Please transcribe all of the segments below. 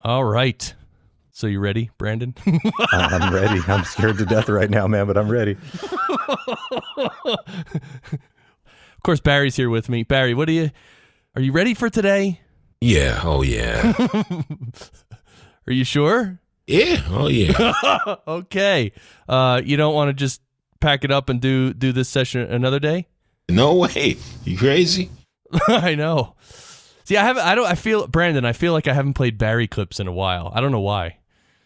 All right. So you ready, Brandon? I'm ready. I'm scared to death right now, man, but I'm ready. Of course, Barry's here with me. Barry, are you ready for today? Yeah. Oh, yeah. Are you sure? Yeah. Oh, yeah. Okay. You don't want to just pack it up and do this session another day? No way. You crazy? I know. See, I feel like I haven't played Barry clips in a while. I don't know why.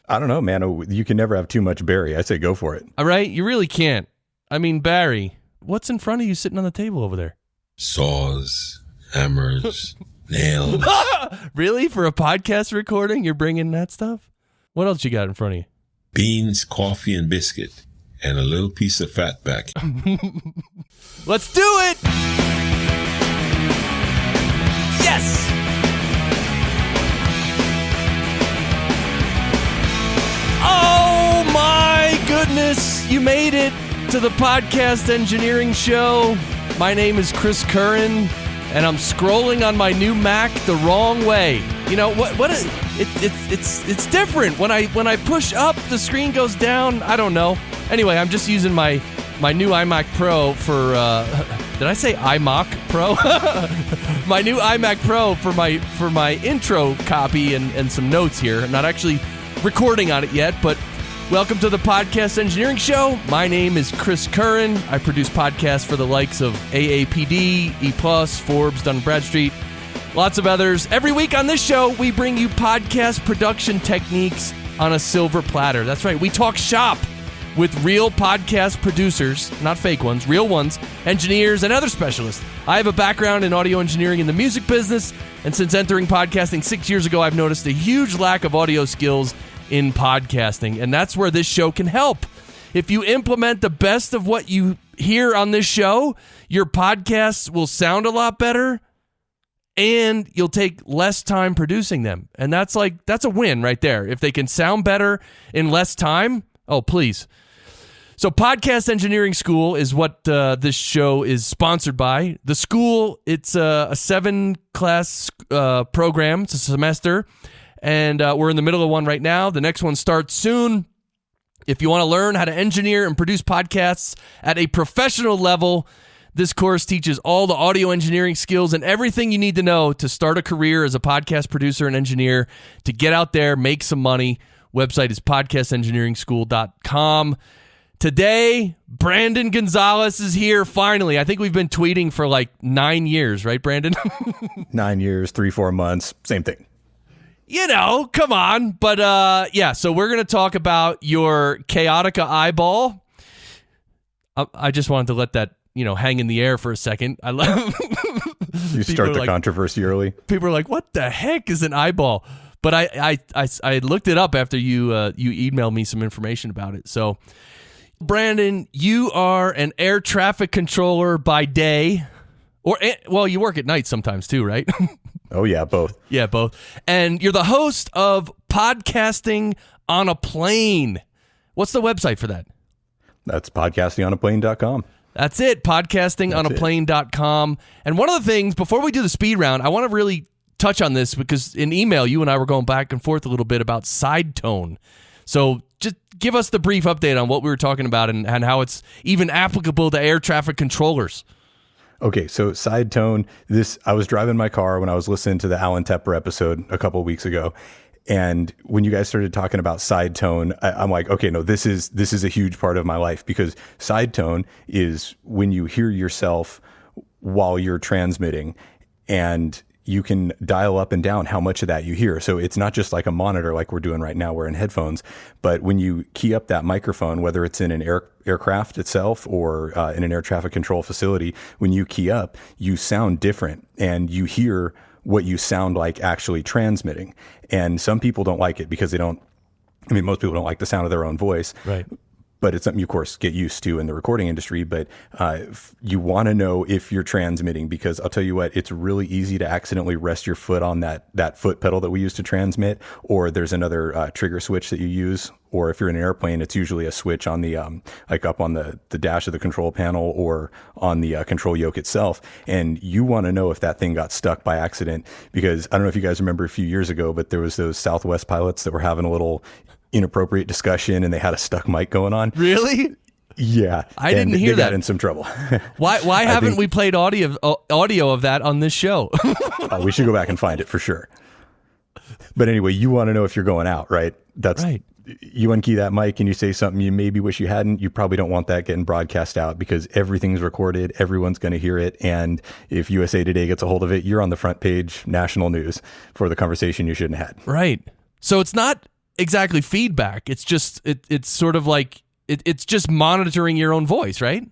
I don't know, man. You can never have too much Barry. I say go for it. All right? You really can't. I mean, Barry, what's in front of you sitting on the table over there? Saws, hammers, nails. Really? For a podcast recording, you're bringing that stuff? What else you got in front of you? Beans, coffee, and biscuit. And a little piece of fatback. Let's do it! Yes! Oh my goodness! You made it to the Podcast Engineering Show. My name is Chris Curran, and I'm scrolling on my new Mac the wrong way. You know what? It's different. When I push up, the screen goes down. I don't know. Anyway, I'm just using my new iMac Pro for. Did I say iMac Pro? My new iMac Pro for my intro copy and some notes here. I'm not actually recording on it yet, but welcome to the Podcast Engineering Show. My name is Chris Curran. I produce podcasts for the likes of AAPD, E+, Forbes, Dun & Bradstreet, lots of others. Every week on this show, we bring you podcast production techniques on a silver platter. That's right, we talk shop with real podcast producers, not fake ones, real ones, engineers, and other specialists. I have a background in audio engineering in the music business, and since entering podcasting 6 years ago, I've noticed a huge lack of audio skills in podcasting, and that's where this show can help. If you implement the best of what you hear on this show, your podcasts will sound a lot better, and you'll take less time producing them. And that's a win right there. If they can sound better in less time, oh, please. So Podcast Engineering School is what this show is sponsored by. The school, it's a 7-class program. It's a semester, and we're in the middle of one right now. The next one starts soon. If you want to learn how to engineer and produce podcasts at a professional level, this course teaches all the audio engineering skills and everything you need to know to start a career as a podcast producer and engineer, to get out there, make some money. Website is podcastengineeringschool.com. Today, Brandon Gonzales is here finally. I think we've been tweeting for like 9 years, right, Brandon? 9 years, 3-4 months, same thing. You know, come on. But yeah, so we're going to talk about your Kaotica Eyeball. I just wanted to let that, hang in the air for a second. I love You start the controversy early. People are like, what the heck is an eyeball? But I looked it up after you emailed me some information about it. So, Brandon, you are an air traffic controller by day, you work at night sometimes too, right? Oh yeah, both. Yeah, both. And you're the host of Podcasting on a Plane. What's the website for that? That's podcastingonaplane.com. That's it, podcastingonaplane.com. And one of the things, before we do the speed round, I want to really touch on this because in email, you and I were going back and forth a little bit about side tone. So just give us the brief update on what we were talking about and how it's even applicable to air traffic controllers. Okay, so side tone, I was driving my car when I was listening to the Alan Tepper episode a couple of weeks ago. And when you guys started talking about side tone, I'm like, okay, no, this is a huge part of my life, because side tone is when you hear yourself while you're transmitting, and you can dial up and down how much of that you hear. So it's not just like a monitor like we're doing right now, we're in headphones, but when you key up that microphone, whether it's in an aircraft itself or in an air traffic control facility, when you key up, you sound different and you hear what you sound like actually transmitting. And some people don't like it because most people don't like the sound of their own voice. Right. but it's something you, of course, get used to in the recording industry. But you want to know if you're transmitting, because I'll tell you what, it's really easy to accidentally rest your foot on that foot pedal that we use to transmit, or there's another trigger switch that you use. Or if you're in an airplane, it's usually a switch on the like up on the dash of the control panel or on the control yoke itself. And you want to know if that thing got stuck by accident, because I don't know if you guys remember a few years ago, but there was those Southwest pilots that were having a little inappropriate discussion and they had a stuck mic going on. Really? Yeah. I didn't hear they that. Got in some trouble. Why haven't we played audio of that on this show? We should go back and find it for sure. But anyway, you want to know if you're going out, right? That's right. You unkey that mic and you say something you maybe wish you hadn't. You probably don't want that getting broadcast out, because everything's recorded. Everyone's going to hear it. And if USA Today gets a hold of it, you're on the front page, national news, for the conversation you shouldn't have had. Right. So it's not exactly feedback. It's just, it's sort of like, it's just monitoring your own voice, right?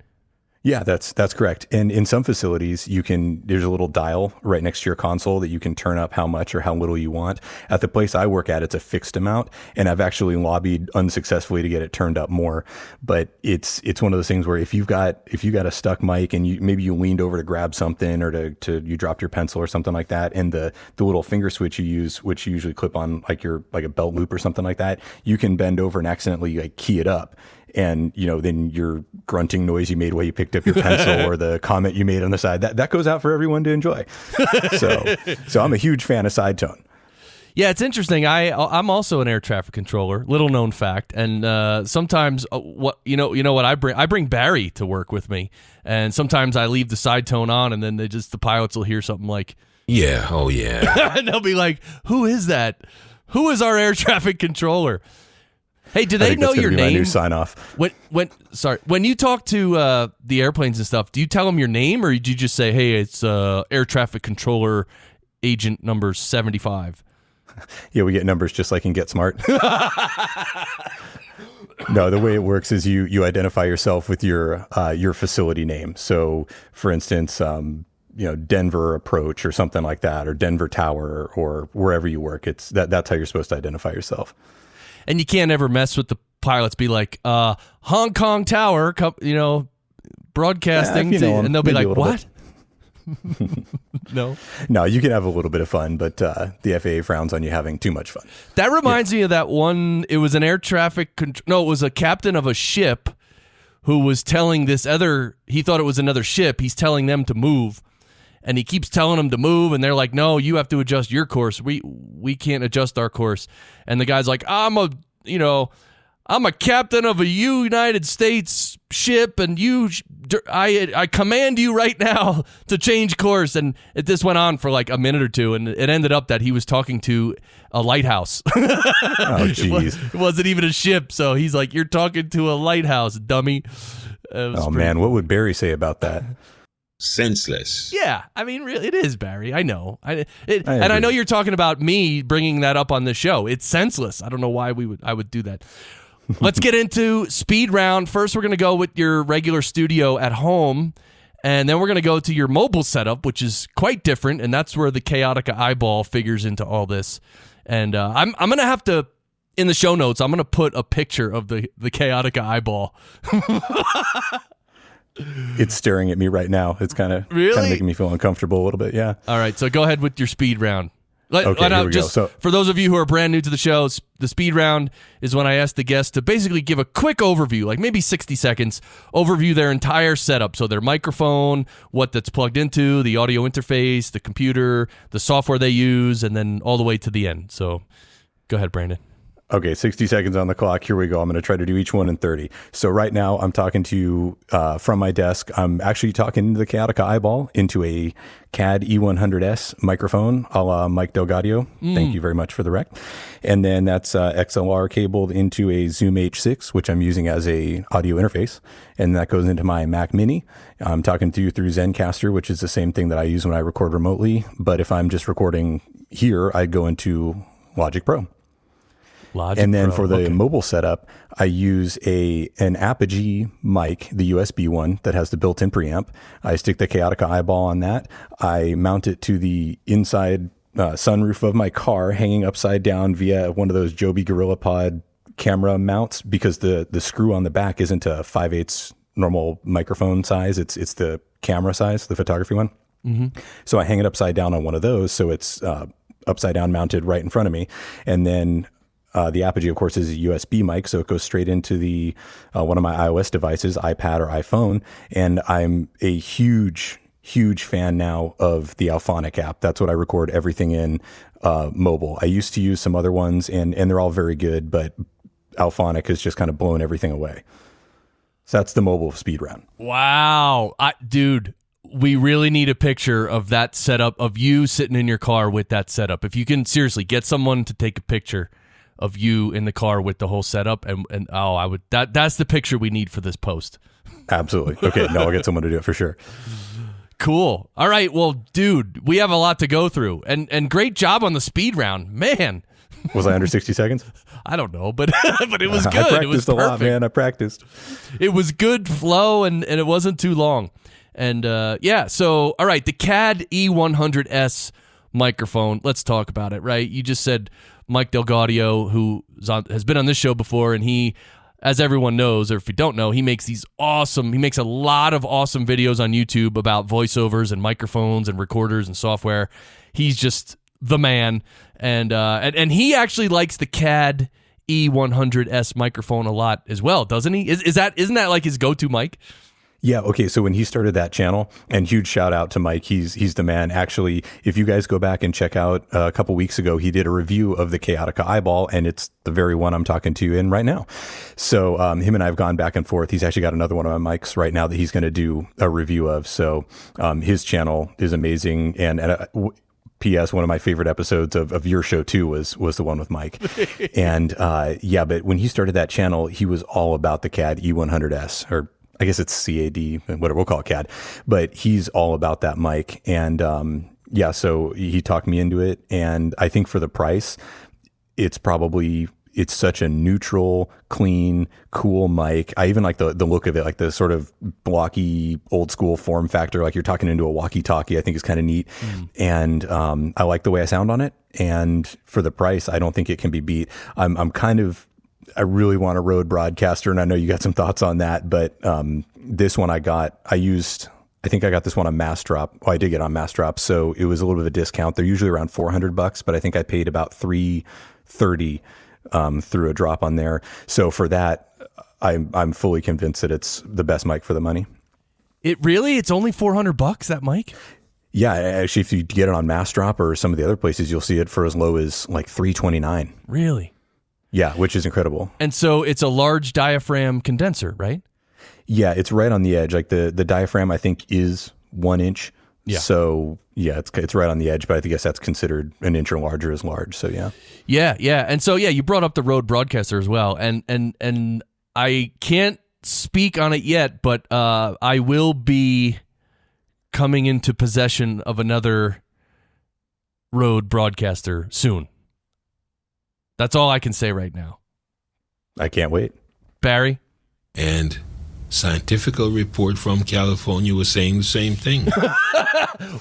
Yeah, that's correct. And in some facilities, there's a little dial right next to your console that you can turn up how much or how little you want. At the place I work at, it's a fixed amount, and I've actually lobbied unsuccessfully to get it turned up more. But it's one of those things where if you got a stuck mic and maybe you leaned over to grab something, or you dropped your pencil or something like that, and the little finger switch you use, which you usually clip on like a belt loop or something like that, you can bend over and accidentally like key it up. And, then your grunting noise you made while you picked up your pencil or the comment you made on the side, that goes out for everyone to enjoy. So I'm a huge fan of side tone. Yeah, it's interesting. I'm also an air traffic controller, little known fact. And sometimes what I bring Barry to work with me, and sometimes I leave the side tone on, and then the pilots will hear something like, "Yeah, oh yeah," and they'll be like, "Who is that? Who is our air traffic controller?" Hey, do they know your name? My new sign off. When you talk to the airplanes and stuff, do you tell them your name, or do you just say, "Hey, it's air traffic controller agent number 75"? Yeah, we get numbers just like in Get Smart. No, the way it works is you identify yourself with your facility name. So, for instance, Denver Approach or something like that, or Denver Tower, or wherever you work. That's how you're supposed to identify yourself. And you can't ever mess with the pilots. Be like, Hong Kong Tower, broadcasting, and they'll be like, "What?" No, you can have a little bit of fun, but the FAA frowns on you having too much fun. That reminds me of that one. It was an air traffic it was a captain of a ship who was telling he thought it was another ship. He's telling them to move, and he keeps telling them to move, and they're like, "No, you have to adjust your course. We can't adjust our course." And the guy's like, I'm a captain of a United States ship, and I command you right now to change course." And this went on for like a minute or two, and it ended up that he was talking to a lighthouse. Oh, jeez. It wasn't even a ship, so he's like, "You're talking to a lighthouse, dummy." Man, what would Barry say about that? Senseless. Yeah, I mean, really, it is, Barry. I know. And I know you're talking about me bringing that up on the show. It's senseless. I don't know why I would do that. Let's get into speed round. First, we're going to go with your regular studio at home, and then we're going to go to your mobile setup, which is quite different, and that's where the Kaotica Eyeball figures into all this. And I'm going to have to, in the show notes, I'm going to put a picture of the Kaotica Eyeball. It's staring at me right now. It's kind of making me feel uncomfortable a little bit. Yeah. All right. So go ahead with your speed round. Here we go. So, for those of you who are brand new to the show, the speed round is when I ask the guests to basically give a quick overview, like maybe 60 seconds, overview their entire setup. So their microphone, what that's plugged into, the audio interface, the computer, the software they use, and then all the way to the end. So go ahead, Brandon. Okay, 60 seconds on the clock. Here we go. I'm going to try to do each one in 30. So right now I'm talking to you from my desk. I'm actually talking into the Kaotica Eyeball into a CAD E100s microphone a la Mike Delgadio. Thank you very much for the rec. And then that's XLR cabled into a Zoom H6, which I'm using as a audio interface. And that goes into my Mac Mini. I'm talking to you through Zencaster, which is the same thing that I use when I record remotely. But if I'm just recording here, I'd go into Logic Pro. And then for the mobile setup, I use an Apogee mic, the USB one that has the built-in preamp. I stick the Kaotica Eyeball on that. I mount it to the inside sunroof of my car, hanging upside down via one of those Joby GorillaPod camera mounts because the screw on the back isn't a 5/8 normal microphone size. It's the camera size, the photography one. Mm-hmm. So I hang it upside down on one of those. So it's upside down mounted right in front of me. And then the Apogee, of course, is a USB mic. So it goes straight into the one of my iOS devices, iPad or iPhone. And I'm a huge fan now of the Auphonic app. That's what I record everything in mobile. I used to use some other ones and they're all very good, but Auphonic has just kind of blown everything away. So that's the mobile speed round. Wow. Dude, we really need a picture of that setup, of you sitting in your car with that setup. If you can seriously get someone to take a picture of you in the car with the whole setup, that's the picture we need for this post. Absolutely. Okay, no, I'll get someone to do it for sure. Cool. All right, well, dude, we have a lot to go through, and great job on the speed round, man. Was I under 60 seconds? I don't know, but it was good. I practiced it was a lot, man. I practiced. It was good flow, and it wasn't too long. And so, all right, the CAD E100s microphone, let's talk about it, right? You just said Mike Delgaudio, who has been on this show before, and he, as everyone knows, or if you don't know, he makes a lot of awesome videos on YouTube about voiceovers and microphones and recorders and software. He's just the man, and he actually likes the CAD E100s microphone a lot as well, doesn't he? Isn't that like his go-to mic? Yeah. Okay. So when he started that channel, and huge shout out to Mike, he's the man. Actually, if you guys go back and check out a couple weeks ago, he did a review of the Kaotica Eyeball, and it's the very one I'm talking to you in right now. So him and I have gone back and forth. He's actually got another one of my mics right now that he's going to do a review of. So his channel is amazing. And P.S. One of my favorite episodes of your show too was the one with Mike. And but when he started that channel, he was all about the CAD E100s, or I guess it's CAD, whatever, we'll call it CAD, but he's all about that mic. And so he talked me into it. And I think for the price, it's such a neutral, clean, cool mic. I even like the look of it, like the sort of blocky, old school form factor, like you're talking into a walkie-talkie. I think is kind of neat. And I like the way I sound on it. And for the price, I don't think it can be beat. I really want a Rode broadcaster, and I know you got some thoughts on that, but this one I think I got this one on Massdrop. Well, I did get it on Massdrop, so it was a little bit of a discount. They're usually around $400, but I think I paid about $330 through a drop on there. So for that, I'm fully convinced that it's the best mic for the money. It's only $400, that mic? Yeah, actually, if you get it on Massdrop or some of the other places, you'll see it for as low as like $329. Really? Yeah, which is incredible. And so it's a large diaphragm condenser, right? Yeah, it's right on the edge. Like the diaphragm, I think, is 1 inch. Yeah. So yeah, it's right on the edge, but I guess that's considered an inch or larger as large. So yeah. Yeah. And so you brought up the Rode broadcaster as well, and I can't speak on it yet, but I will be coming into possession of another Rode broadcaster soon. That's all I can say right now. I can't wait. Barry? And scientific report from California was saying the same thing.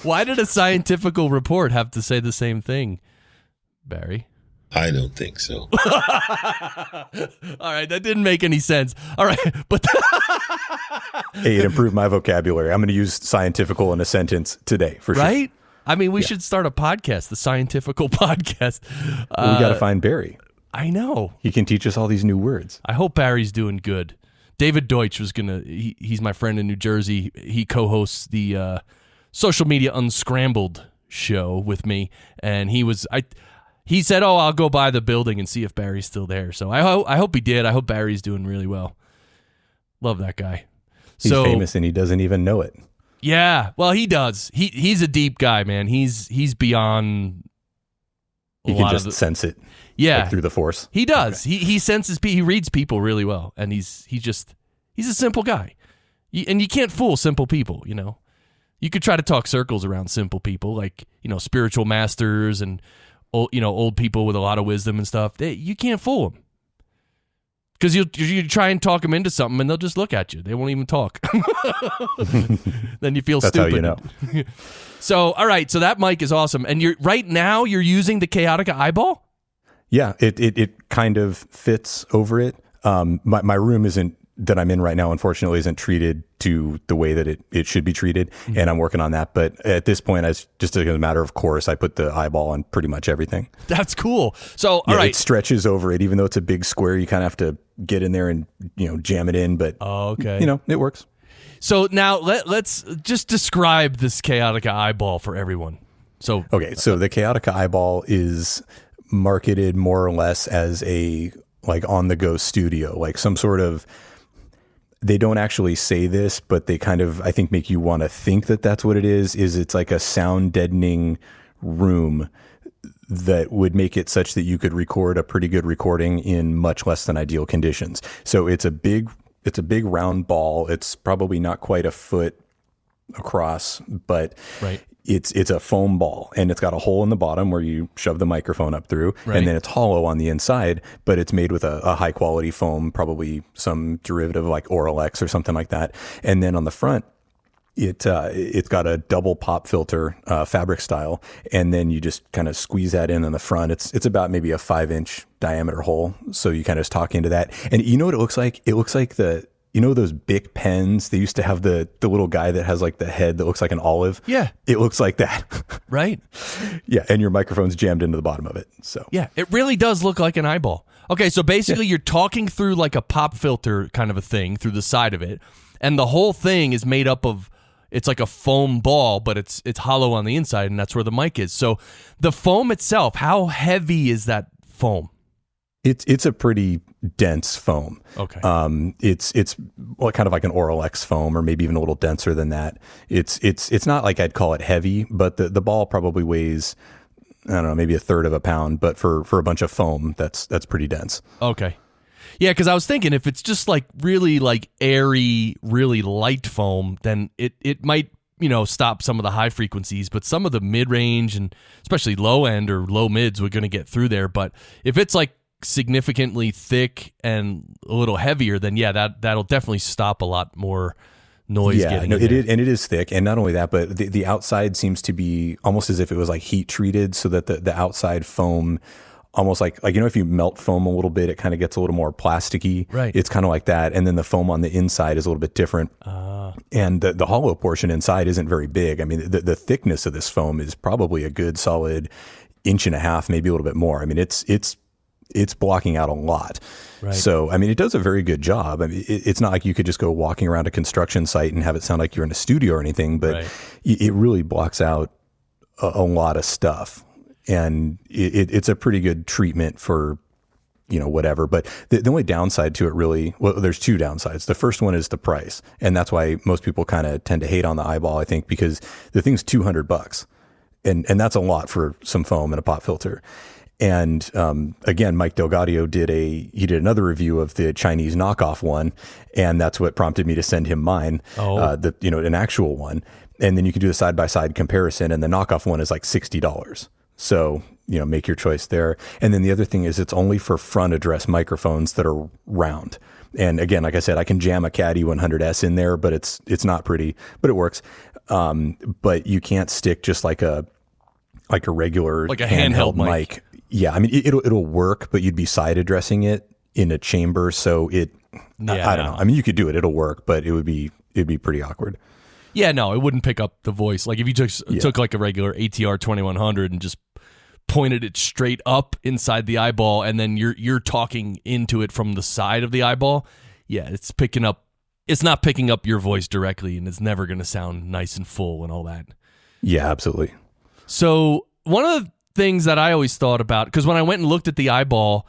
Why did a scientific report have to say the same thing, Barry? I don't think so. All right, that didn't make any sense. All right, but hey, it improved my vocabulary. I'm going to use scientifical in a sentence today for sure. Right? I mean, we should start a podcast, the Scientifical Podcast. We got to find Barry. I know. He can teach us all these new words. I hope Barry's doing good. David Deutsch was he's my friend in New Jersey. He co-hosts the Social Media Unscrambled show with me, and he said, "Oh, I'll go by the building and see if Barry's still there." So I hope he did. I hope Barry's doing really well. Love that guy. He's famous and he doesn't even know it. Yeah, well, he does. He's a deep guy, man. He's beyond. He can just sense it. Yeah, like through the force. He does. Okay. He senses. He reads people really well, and he's a simple guy. And you can't fool simple people. You know, you could try to talk circles around simple people, like spiritual masters and old people with a lot of wisdom and stuff. You can't fool them. Because you try and talk them into something, and they'll just look at you. They won't even talk. Then you feel That's stupid. That's how you know. So, all right. So that mic is awesome. And right now you're using the Kaotica Eyeball? Yeah, it kind of fits over it. My room that I'm in right now, unfortunately, isn't treated to the way that it should be treated, and I'm working on that. But at this point, as just a matter of course, I put the eyeball on pretty much everything. That's cool. So, all right, it stretches over it, even though it's a big square. You kind of have to get in there and jam it in, but it works. So now let's just describe this Kaotica Eyeball for everyone. So the Kaotica Eyeball is marketed more or less as a like on-the-go studio, like some sort of. They don't actually say this, but they kind of, I think, make you want to think that that's what it is. It's like a sound deadening room that would make it such that you could record a pretty good recording in much less than ideal conditions. So it's a big round ball. It's probably not quite a foot across, but right. It's a foam ball, and it's got a hole in the bottom where you shove the microphone up through, right. And then it's hollow on the inside, but it's made with a high quality foam, probably some derivative like Oral X or something like that. And then on the front, it's got a double pop filter, fabric style, and then you just kind of squeeze that in the front. It's about maybe a 5-inch diameter hole, so you kind of just talk into that. And you know what it looks like? It looks like those Bic pens? They used to have the little guy that has like the head that looks like an olive. Yeah. It looks like that. Right. Yeah. And your microphone's jammed into the bottom of it. So yeah, it really does look like an eyeball. Okay. So basically you're talking through like a pop filter kind of a thing through the side of it. And the whole thing is made up of, it's like a foam ball, but it's hollow on the inside, and that's where the mic is. So the foam itself, how heavy is that foam? It's a pretty dense foam. Okay. It's kind of like an Oral X foam, or maybe even a little denser than that. It's not like I'd call it heavy, but the ball probably weighs, I don't know, maybe a third of a pound. But for a bunch of foam, that's pretty dense. Okay. Yeah, because I was thinking if it's just like really like airy, really light foam, then it might stop some of the high frequencies, but some of the mid range and especially low end or low mids we're going to get through there. But if it's like significantly thick and a little heavier, then that'll definitely stop a lot more noise. Yeah, no, it is thick, and not only that, but the outside seems to be almost as if it was like heat treated, so that the outside foam, almost like if you melt foam a little bit, it kind of gets a little more plasticky. Right. It's kind of like that, and then the foam on the inside is a little bit different. And the hollow portion inside isn't very big. I mean, the thickness of this foam is probably a good solid 1.5 inches, maybe a little bit more. I mean, it's blocking out a lot. Right. So, I mean, it does a very good job. I mean, it's not like you could just go walking around a construction site and have it sound like you're in a studio or anything, but right. It really blocks out a lot of stuff. And it's a pretty good treatment for, whatever. But the only downside to it really, well, there's two downsides. The first one is the price. And that's why most people kind of tend to hate on the eyeball, I think, because the thing's $200. And that's a lot for some foam and a pop filter. And again, Mike Delgadio did another review of the Chinese knockoff one, and that's what prompted me to send him mine. An actual one. And then you can do the side by side comparison, and the knockoff one is like $60. So make your choice there. And then the other thing is it's only for front address microphones that are round. And again, like I said, I can jam a CAD E100s in there, but it's not pretty, but it works. But you can't stick just like a regular like a handheld mic. Yeah, I mean it'll work, but you'd be side addressing it in a chamber, so I don't know. I mean, you could do it; it'll work, but it'd be pretty awkward. Yeah, no, it wouldn't pick up the voice. Like if you took like a regular ATR 2100 and just pointed it straight up inside the eyeball, and then you're talking into it from the side of the eyeball. Yeah, it's not picking up your voice directly, and it's never going to sound nice and full and all that. Yeah, absolutely. So one of the things that I always thought about, because when I went and looked at the eyeball,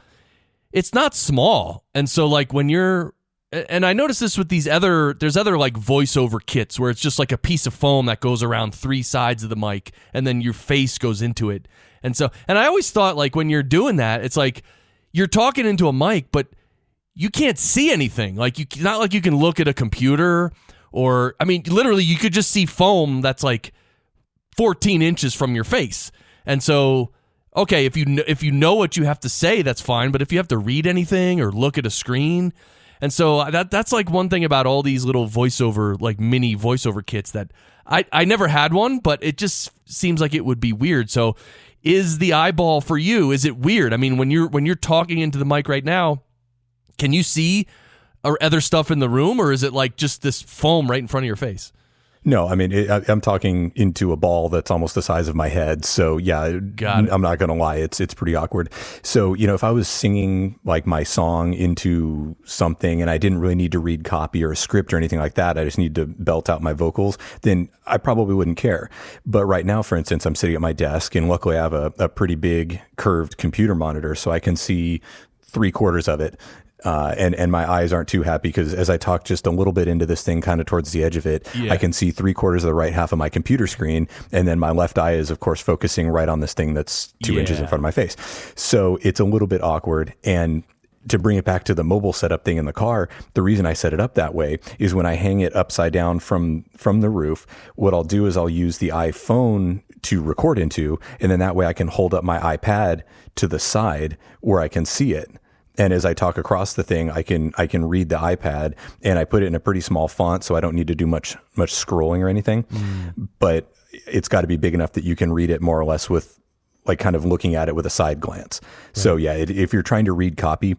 it's not small. And so like and I noticed this with there's other like voiceover kits where it's just like a piece of foam that goes around 3 sides of the mic, and then your face goes into it. And I always thought like when you're doing that, it's like you're talking into a mic, but you can't see anything. Like not like you can look at a computer, or, I mean, literally you could just see foam that's like 14 inches from your face. And so, okay, if you know what you have to say, that's fine. But if you have to read anything or look at a screen, and so that's like one thing about all these little voiceover, like mini voiceover kits that I never had one, but it just seems like it would be weird. So is the eyeball for you? Is it weird? I mean, when you're talking into the mic right now, can you see other stuff in the room, or is it like just this foam right in front of your face? No, I mean, I'm talking into a ball that's almost the size of my head. So yeah, I'm not going to lie. It's pretty awkward. So, if I was singing like my song into something and I didn't really need to read copy or a script or anything like that, I just need to belt out my vocals, then I probably wouldn't care. But right now, for instance, I'm sitting at my desk and luckily I have a pretty big curved computer monitor, so I can see 3/4 of it. And my eyes aren't too happy because as I talk just a little bit into this thing, kind of towards the edge of it, I can see 3/4 of the right half of my computer screen. And then my left eye is, of course, focusing right on this thing that's 2 inches in front of my face. So it's a little bit awkward. And to bring it back to the mobile setup thing in the car, the reason I set it up that way is when I hang it upside down from the roof, what I'll do is I'll use the iPhone to record into, and then that way I can hold up my iPad to the side where I can see it. And as I talk across the thing, I can read the iPad, and I put it in a pretty small font, so I don't need to do much scrolling or anything. But it's got to be big enough that you can read it more or less with, like, kind of looking at it with a side glance. Right. So yeah, if you're trying to read copy,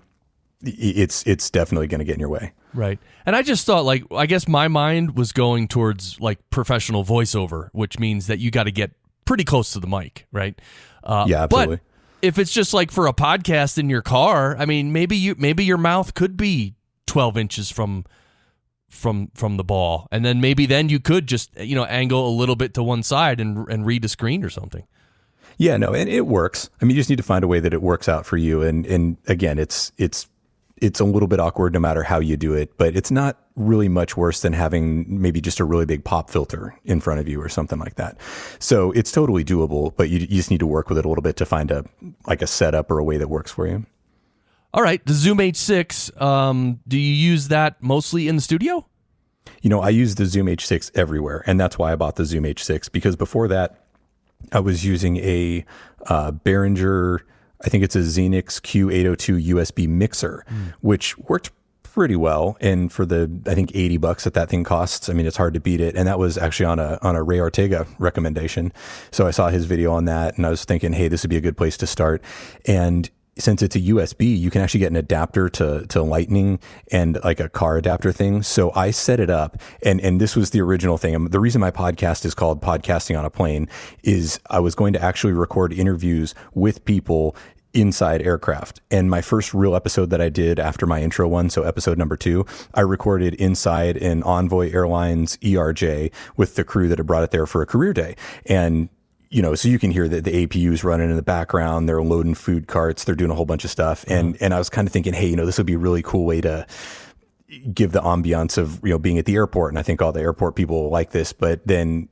it's definitely going to get in your way. Right. And I just thought, like, I guess my mind was going towards like professional voiceover, which means that you got to get pretty close to the mic, right? Yeah, absolutely. But if it's just like for a podcast in your car, I mean, maybe your mouth could be 12 inches from the ball, and then maybe you could just angle a little bit to one side and read the screen or something. Yeah, no, and it works. I mean, you just need to find a way that it works out for you. And again, it's a little bit awkward no matter how you do it, but it's not really much worse than having maybe just a really big pop filter in front of you or something like that. So it's totally doable, but you just need to work with it a little bit to find a setup or a way that works for you. All right. The Zoom H6, do you use that mostly in the studio? I use the Zoom H6 everywhere, and that's why I bought the Zoom H6, because before that, I was using a Behringer, I think it's a Xenix Q802 USB mixer, which worked pretty well. And for the, I think, $80 that thing costs, I mean, it's hard to beat it. And that was actually on a Ray Ortega recommendation. So I saw his video on that, and I was thinking, hey, this would be a good place to start. And since it's a USB, you can actually get an adapter to Lightning and like a car adapter thing. So I set it up, and this was the original thing. The reason my podcast is called Podcasting on a Plane is I was going to actually record interviews with people inside aircraft. And my first real episode that I did after my intro one, so episode number 2, I recorded inside an Envoy Airlines ERJ with the crew that had brought it there for a career day. And so you can hear the APUs running in the background. They're loading food carts. They're doing a whole bunch of stuff. And I was kind of thinking, hey, this would be a really cool way to give the ambiance of, being at the airport. And I think all the airport people will like this. But then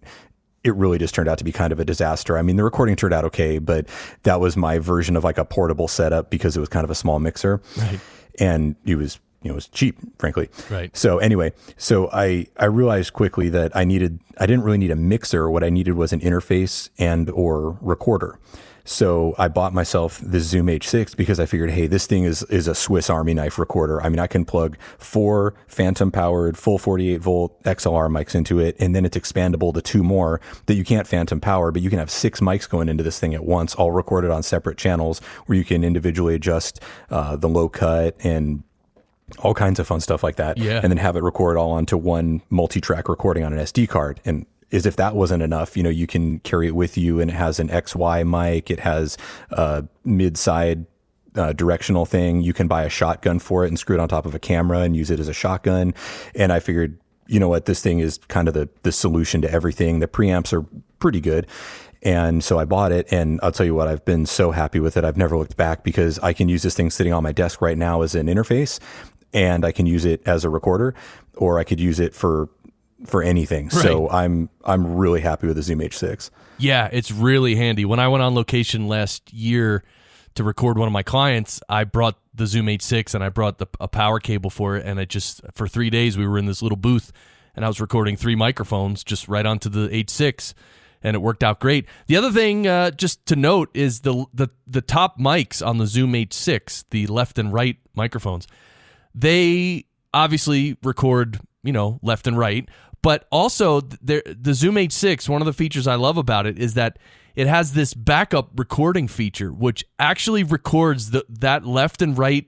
it really just turned out to be kind of a disaster. I mean, the recording turned out okay, but that was my version of like a portable setup because it was kind of a small mixer. Right. And it was cheap, frankly. Right. So anyway, I realized quickly that I didn't really need a mixer. What I needed was an interface and or recorder. So I bought myself the Zoom H6 because I figured, hey, this thing is a Swiss Army knife recorder. I mean, I can plug 4 phantom powered full 48 volt XLR mics into it, and then it's expandable to 2 more that you can't phantom power, but you can have 6 mics going into this thing at once, all recorded on separate channels where you can individually adjust the low cut and all kinds of fun stuff like that. Yeah. And then have it record all onto one multi-track recording on an SD card. And as if that wasn't enough, you can carry it with you, and it has an XY mic. It has a mid-side directional thing. You can buy a shotgun for it and screw it on top of a camera and use it as a shotgun. And I figured, this thing is kind of the solution to everything. The preamps are pretty good. And so I bought it, and I'll tell you what, I've been so happy with it. I've never looked back because I can use this thing sitting on my desk right now as an interface, and I can use it as a recorder, or I could use it for anything. Right. So I'm really happy with the Zoom H6. Yeah, it's really handy. When I went on location last year to record one of my clients, I brought the Zoom H6 and I brought a power cable for it, and for 3 days we were in this little booth, and I was recording 3 microphones just right onto the H6, and it worked out great. The other thing just to note is the top mics on the Zoom H6, the left and right microphones, they obviously record, left and right, but also the Zoom H6, one of the features I love about it is that it has this backup recording feature, which actually records that left and right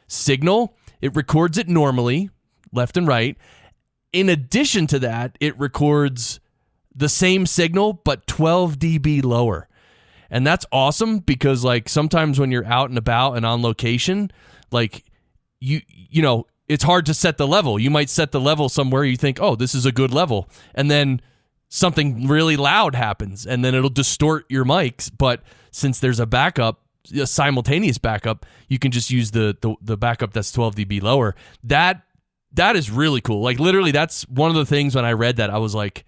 signal. It records it normally, left and right. In addition to that, it records the same signal, but 12 dB lower. And that's awesome because like sometimes when you're out and about and on location, like you know, it's hard to set the level. You might set the level somewhere you think, oh, this is a good level. And then something really loud happens and then it'll distort your mics. But since there's a backup, a simultaneous backup, you can just use the backup that's 12 dB lower. That is really cool. Like literally that's one of the things when I read that I was like,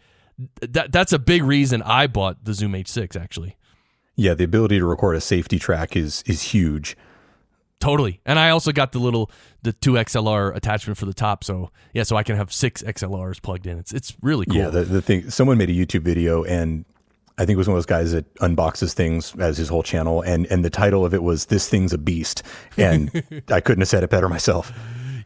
that's a big reason I bought the Zoom H6 actually. Yeah, the ability to record a safety track is huge. Totally. And I also got the 2 XLR attachment for the top. So yeah, so I can have 6 XLRs plugged in. It's really cool. Yeah, the thing, someone made a YouTube video and I think it was one of those guys that unboxes things as his whole channel. And the title of it was "This Thing's a Beast." And I couldn't have said it better myself.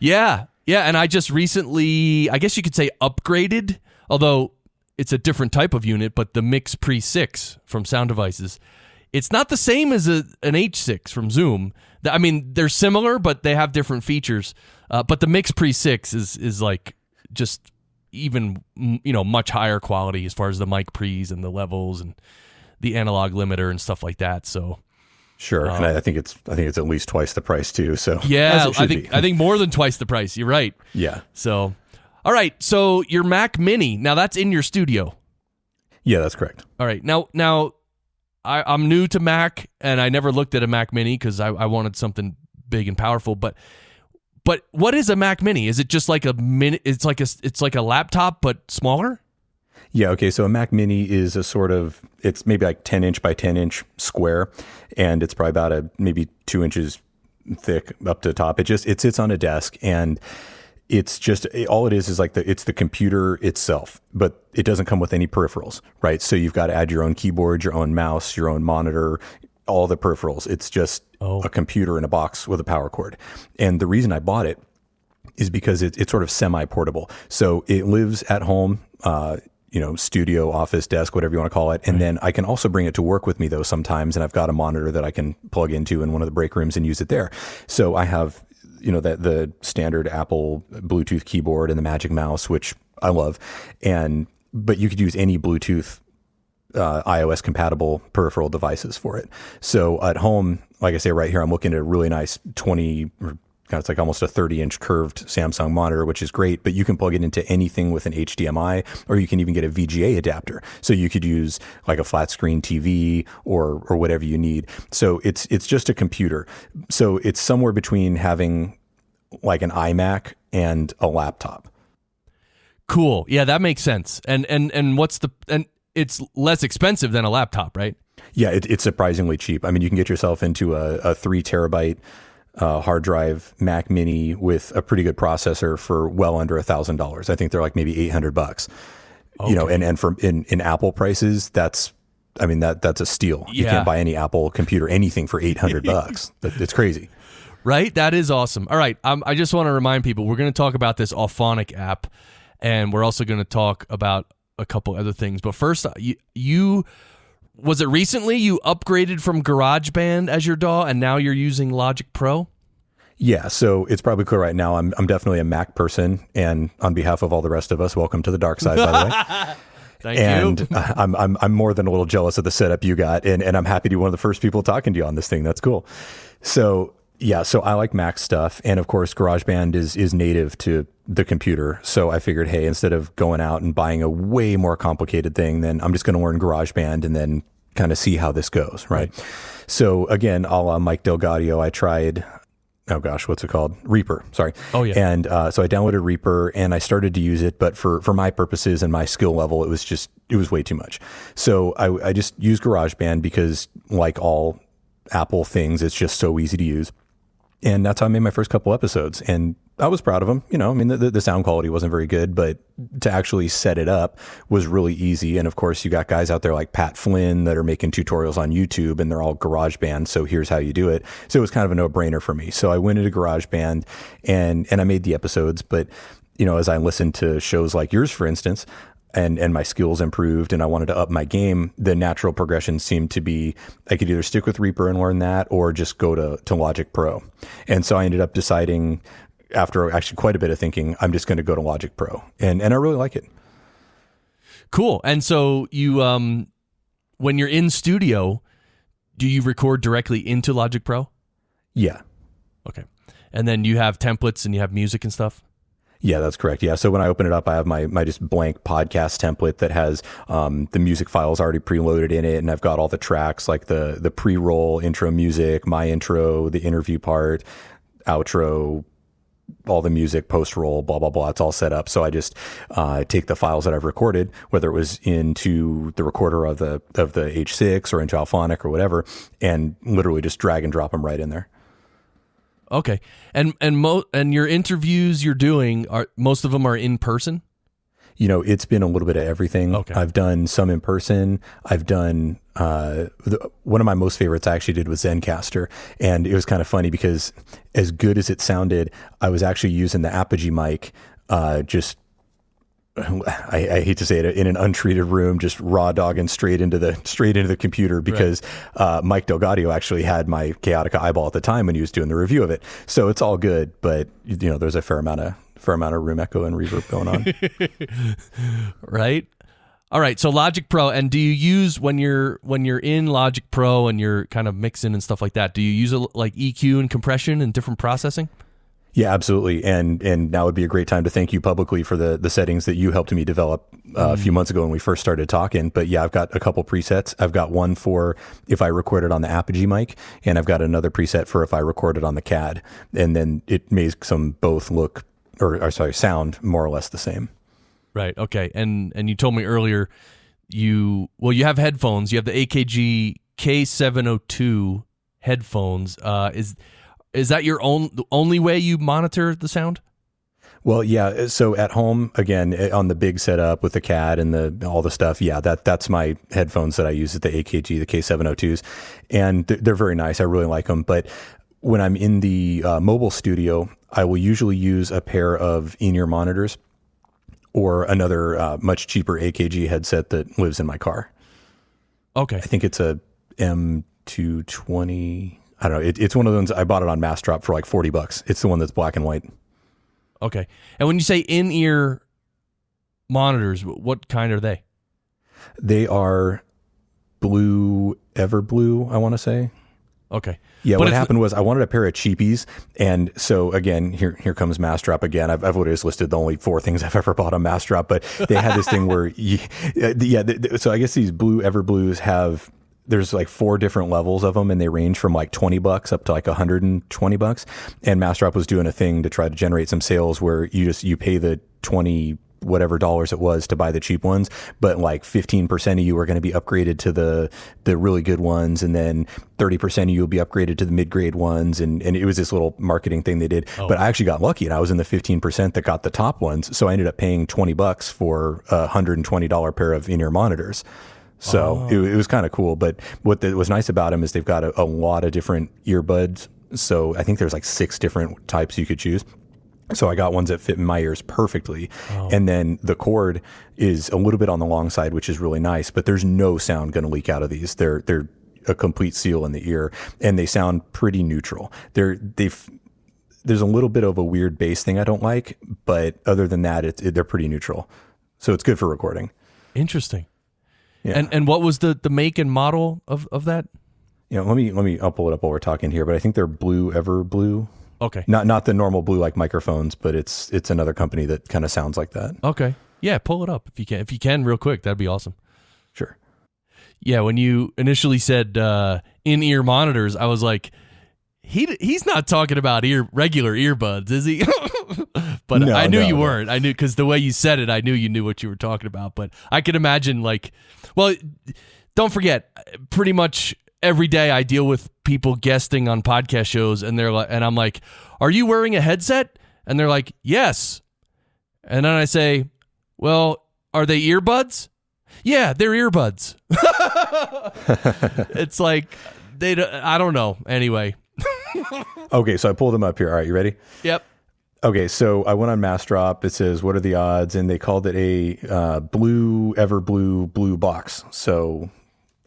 Yeah. Yeah. And I just recently, I guess you could say upgraded, although it's a different type of unit, but the Mix Pre 6 from Sound Devices. It's not the same as an H6 from Zoom. I mean, they're similar, but they have different features. But the Mix Pre 6 is like just even, much higher quality as far as the mic pre's and the levels and the analog limiter and stuff like that. So sure, and I think it's at least twice the price too. So yeah, I think more than twice the price. You're right. Yeah. So all right, so your Mac Mini now that's in your studio. Yeah, that's correct. All right, now. I'm new to Mac, and I never looked at a Mac Mini because I wanted something big and powerful. But what is a Mac Mini? Is it just like a mini? It's like a laptop but smaller. Yeah. Okay. So a Mac Mini is it's maybe like 10-inch by 10-inch square, and it's probably about maybe 2 inches thick up to the top. It sits on a desk and. It's just all it is like it's the computer itself, but it doesn't come with any peripherals, right? So you've got to add your own keyboard, your own mouse, your own monitor, all the peripherals. It's just a computer in a box with a power cord. And the reason I bought it is because it's sort of semi-portable. So it lives at home, studio, office, desk, whatever you want to call it. And then I can also bring it to work with me though sometimes. And I've got a monitor that I can plug into in one of the break rooms and use it there. So I have the standard Apple Bluetooth keyboard and the Magic Mouse, which I love. But you could use any Bluetooth iOS compatible peripheral devices for it. So at home, like I say right here, I'm looking at a really nice 20, it's like almost a 30-inch curved Samsung monitor, which is great, but you can plug it into anything with an HDMI, or you can even get a VGA adapter. So you could use like a flat screen TV or whatever you need. So it's just a computer. So it's somewhere between having like an iMac and a laptop. Cool. Yeah, that makes sense. And it's less expensive than a laptop, right? Yeah, it's surprisingly cheap. I mean, you can get yourself into a 3 terabyte hard drive Mac Mini with a pretty good processor for well under $1,000. I think they're like maybe $800. Okay. And for in Apple prices, that's a steal. Yeah. You can't buy any Apple computer, anything for $800. It's crazy. Right? That is awesome. All right. I just want to remind people, we're going to talk about this Auphonic app, and we're also going to talk about a couple other things. But first, you was it recently you upgraded from Garageband as your DAW, and now you're using Logic Pro? Yeah, so it's probably clear right now. I'm definitely a Mac person, and on behalf of all the rest of us, welcome to the dark side, by the way. Thank you. And I'm more than a little jealous of the setup you got, and I'm happy to be one of the first people talking to you on this thing. That's cool. So yeah, so I like Mac stuff, and of course GarageBand is native to the computer. So I figured, hey, instead of going out and buying a way more complicated thing, then I'm just going to learn GarageBand and then kind of see how this goes, right? So again, a la Mike Delgadio, I tried, oh gosh, what's it called? Reaper, sorry. Oh yeah. And so I downloaded Reaper and I started to use it, but for my purposes and my skill level, it was way too much. So I just used GarageBand because, like all Apple things, it's just so easy to use. And that's how I made my first couple episodes. And I was proud of them. The sound quality wasn't very good, but to actually set it up was really easy. And of course, you got guys out there like Pat Flynn that are making tutorials on YouTube, and they're all GarageBand. So here's how you do it. So it was kind of a no-brainer for me. So I went into GarageBand and I made the episodes. But, as I listened to shows like yours, for instance, and my skills improved and I wanted to up my game, the natural progression seemed to be I could either stick with Reaper and learn that or just go to Logic Pro. And so I ended up deciding, after actually quite a bit of thinking, I'm just going to go to Logic Pro. And I really like it. Cool. And so you, when you're in studio, do you record directly into Logic Pro? Yeah. Okay. And then you have templates and you have music and stuff? Yeah, that's correct. Yeah. So when I open it up, I have my just blank podcast template that has the music files already preloaded in it. And I've got all the tracks, like the pre-roll, intro music, my intro, the interview part, outro, all the music, post-roll, blah, blah, blah. It's all set up. So I just take the files that I've recorded, whether it was into the recorder of the H6 or into Auphonic or whatever, and literally just drag and drop them right in there. Okay. And your interviews you're doing, most of them are in person? It's been a little bit of everything. Okay. I've done some in person. I've done one of my most favorites I actually did was Zencastr, and it was kind of funny because as good as it sounded, I was actually using the Apogee mic, I hate to say it, in an untreated room, just raw dogging straight into the computer because Mike Delgadio actually had my Kaotica Eyeball at the time when he was doing the review of it. So it's all good, but there's a fair amount of room echo and reverb going on. Right. All right. So Logic Pro, and do you use when you're in Logic Pro and you're kind of mixing and stuff like that? Do you use like EQ and compression and different processing? Yeah, absolutely. And now would be a great time to thank you publicly for the settings that you helped me develop a few months ago when we first started talking. But yeah, I've got a couple presets. I've got one for if I record it on the Apogee mic, and I've got another preset for if I record it on the CAD. And then it makes them both sound more or less the same. Right. Okay. And you told me earlier you have headphones. You have the AKG K702 headphones. Is that your only way you monitor the sound? Well, yeah. So at home, again, on the big setup with the CAD and all the stuff, yeah, that's my headphones that I use at the AKG, the K702s, and they're very nice. I really like them. But when I'm in the mobile studio, I will usually use a pair of in-ear monitors or another much cheaper AKG headset that lives in my car. Okay. I think it's a M220. I don't know. It's one of the ones I bought it on Mass Drop for like $40. It's the one that's black and white. Okay. And when you say in-ear monitors, what kind are they? They are Everblue, I want to say. Okay. Yeah, what happened was I wanted a pair of cheapies, and so again, here comes Mass Drop again. I've literally just listed the only 4 things I've ever bought on Mass Drop, but they had this thing where, so I guess these Everblues have, there's like 4 different levels of them, and they range from like $20 up to like $120. And Mass Drop was doing a thing to try to generate some sales where you pay the 20 whatever dollars it was to buy the cheap ones, but like 15% of you are going to be upgraded to the really good ones, and then 30% of you will be upgraded to the mid-grade ones, and it was this little marketing thing they did. But I actually got lucky, and I was in the 15% that got the top ones, so I ended up paying $20 for a $120 pair of in-ear monitors. So it was kind of cool. But what was nice about them is they've got a lot of different earbuds. So I think there's like 6 different types you could choose. So I got ones that fit in my ears perfectly. And then the cord is a little bit on the long side, which is really nice, but there's no sound going to leak out of these. They're a complete seal in the ear, and they sound pretty neutral. There's a little bit of a weird bass thing I don't like, but other than that, they're pretty neutral. So it's good for recording. Interesting. Yeah. And what was the make and model of that? I'll pull it up while we're talking here, but I think they're Everblue. Okay. Not the normal blue like microphones, but it's another company that kind of sounds like that. Okay. Yeah, pull it up if you can. If you can, real quick, that'd be awesome. Sure. Yeah, when you initially said in-ear monitors, I was like, he's not talking about regular earbuds, is he? But no, I knew you weren't. I knew because the way you said it, I knew you knew what you were talking about. But I could imagine don't forget, pretty much every day I deal with people guesting on podcast shows, and I'm like, "Are you wearing a headset?" And they're like, "Yes." And then I say, "Well, are they earbuds?" "Yeah, they're earbuds." It's like I don't know. Anyway. Okay, so I pulled them up here. All right, you ready? Yep. Okay, so I went on Massdrop. It says, what are the odds? And they called it a Everblue Bluebox. So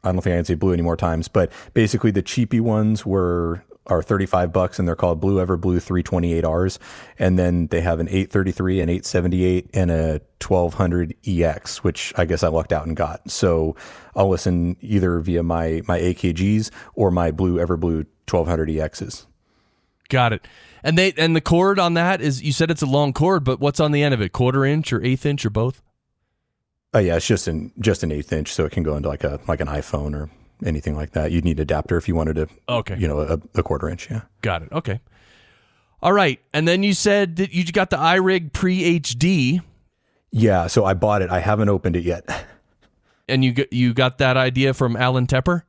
I don't think I can say blue any more times, but basically the cheapy ones are $35 and they're called Everblue 328Rs. And then they have an 833, an 878, and a 1200 EX, which I guess I lucked out and got. So I'll listen either via my AKGs or my Everblue 1200 EXs. Got it. And the cord on that is, you said it's a long cord, but what's on the end of it? 1/4 inch or 1/8 inch or both? Oh yeah, it's just an 1/8 inch, so it can go into like an iPhone or anything like that. You'd need an adapter if you wanted to. Okay. A 1/4 inch. Yeah. Got it. Okay. All right. And then you said that you got the iRig Pre-HD. Yeah. So I bought it. I haven't opened it yet. And you got that idea from Alan Tepper?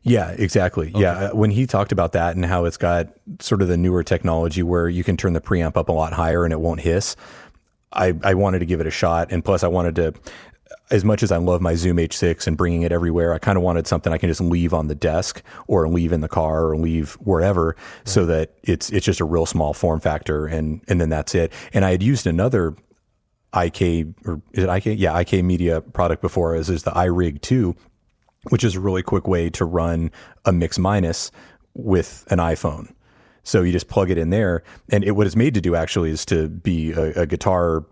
Yeah, exactly. Okay. Yeah. When he talked about that and how it's got sort of the newer technology where you can turn the preamp up a lot higher and it won't hiss, I wanted to give it a shot. And plus I wanted to, as much as I love my Zoom H6 and bringing it everywhere, I kind of wanted something I can just leave on the desk or leave in the car or leave wherever, so that it's just a real small form factor. And then that's it. And I had used another IK, or is it IK? Yeah, IK Media product before, is the iRig 2, which is a really quick way to run a mix minus with an iPhone. So you just plug it in there, and what it's made to do actually is to be a guitar,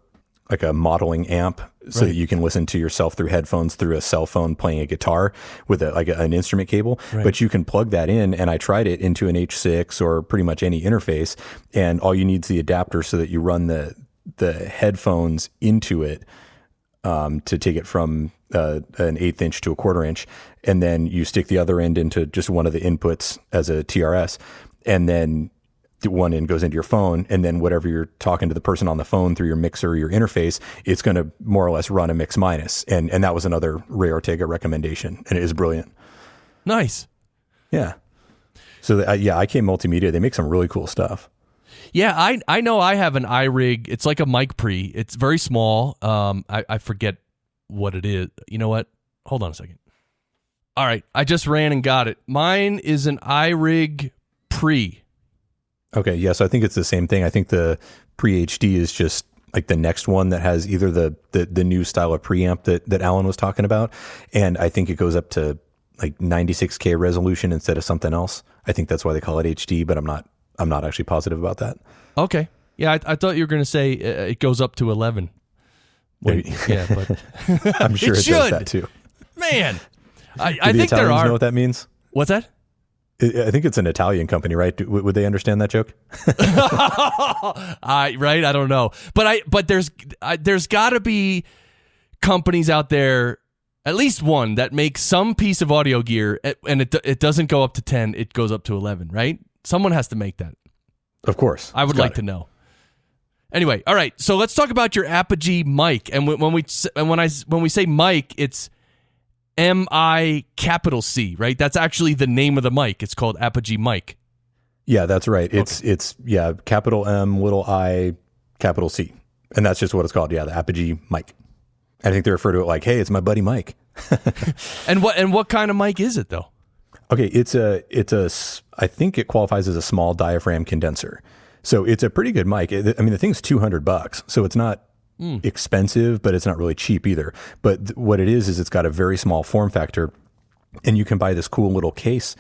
like a modeling amp, so that you can listen to yourself through headphones through a cell phone playing a guitar with an instrument cable. Right. But you can plug that in, and I tried it into an H6 or pretty much any interface, and all you need is the adapter so that you run the headphones into it to take it from an 1/8 inch to a 1/4 inch, and then you stick the other end into just one of the inputs as a TRS, and then the one end goes into your phone, and then whatever you're talking to the person on the phone through your mixer or your interface, it's going to more or less run a mix minus. And that was another Ray Ortega recommendation, and it is brilliant. Nice. Yeah. So IK Multimedia, they make some really cool stuff. Yeah, I know I have an iRig. It's like a mic pre. It's very small. I forget what it is. You know what? Hold on a second. All right, I just ran and got it. Mine is an iRig Pre. Okay, yeah, so I think it's the same thing. I think the Pre-HD is just like the next one that has either the new style of preamp that Alan was talking about, and I think it goes up to like 96K resolution instead of something else. I think that's why they call it HD, but I'm not actually positive about that. Okay. Yeah, I thought you were going to say it goes up to 11. Yeah, but I'm sure it does that too. Man, I think Italians there are. Know what that means? What's that? I think it's an Italian company, right? Would they understand that joke? Right? I don't know, but there's got to be companies out there, at least one, that makes some piece of audio gear, and it doesn't go up to 10, it goes up to 11, right? Someone has to make that. Of course, I would like to know. Anyway, all right. So let's talk about your Apogee mic, and when we say mic, it's MIC, right? That's actually the name of the mic. It's called Apogee mic. Yeah, that's right. It's capital M, little I, capital C. And that's just what it's called. Yeah, the Apogee mic. I think they refer to it like, hey, it's my buddy Mike. And what kind of mic is it though? Okay, it's I think it qualifies as a small diaphragm condenser. So it's a pretty good mic. I mean, the thing's $200, so it's not expensive, but it's not really cheap either. But what it is it's got a very small form factor, and you can buy this cool little case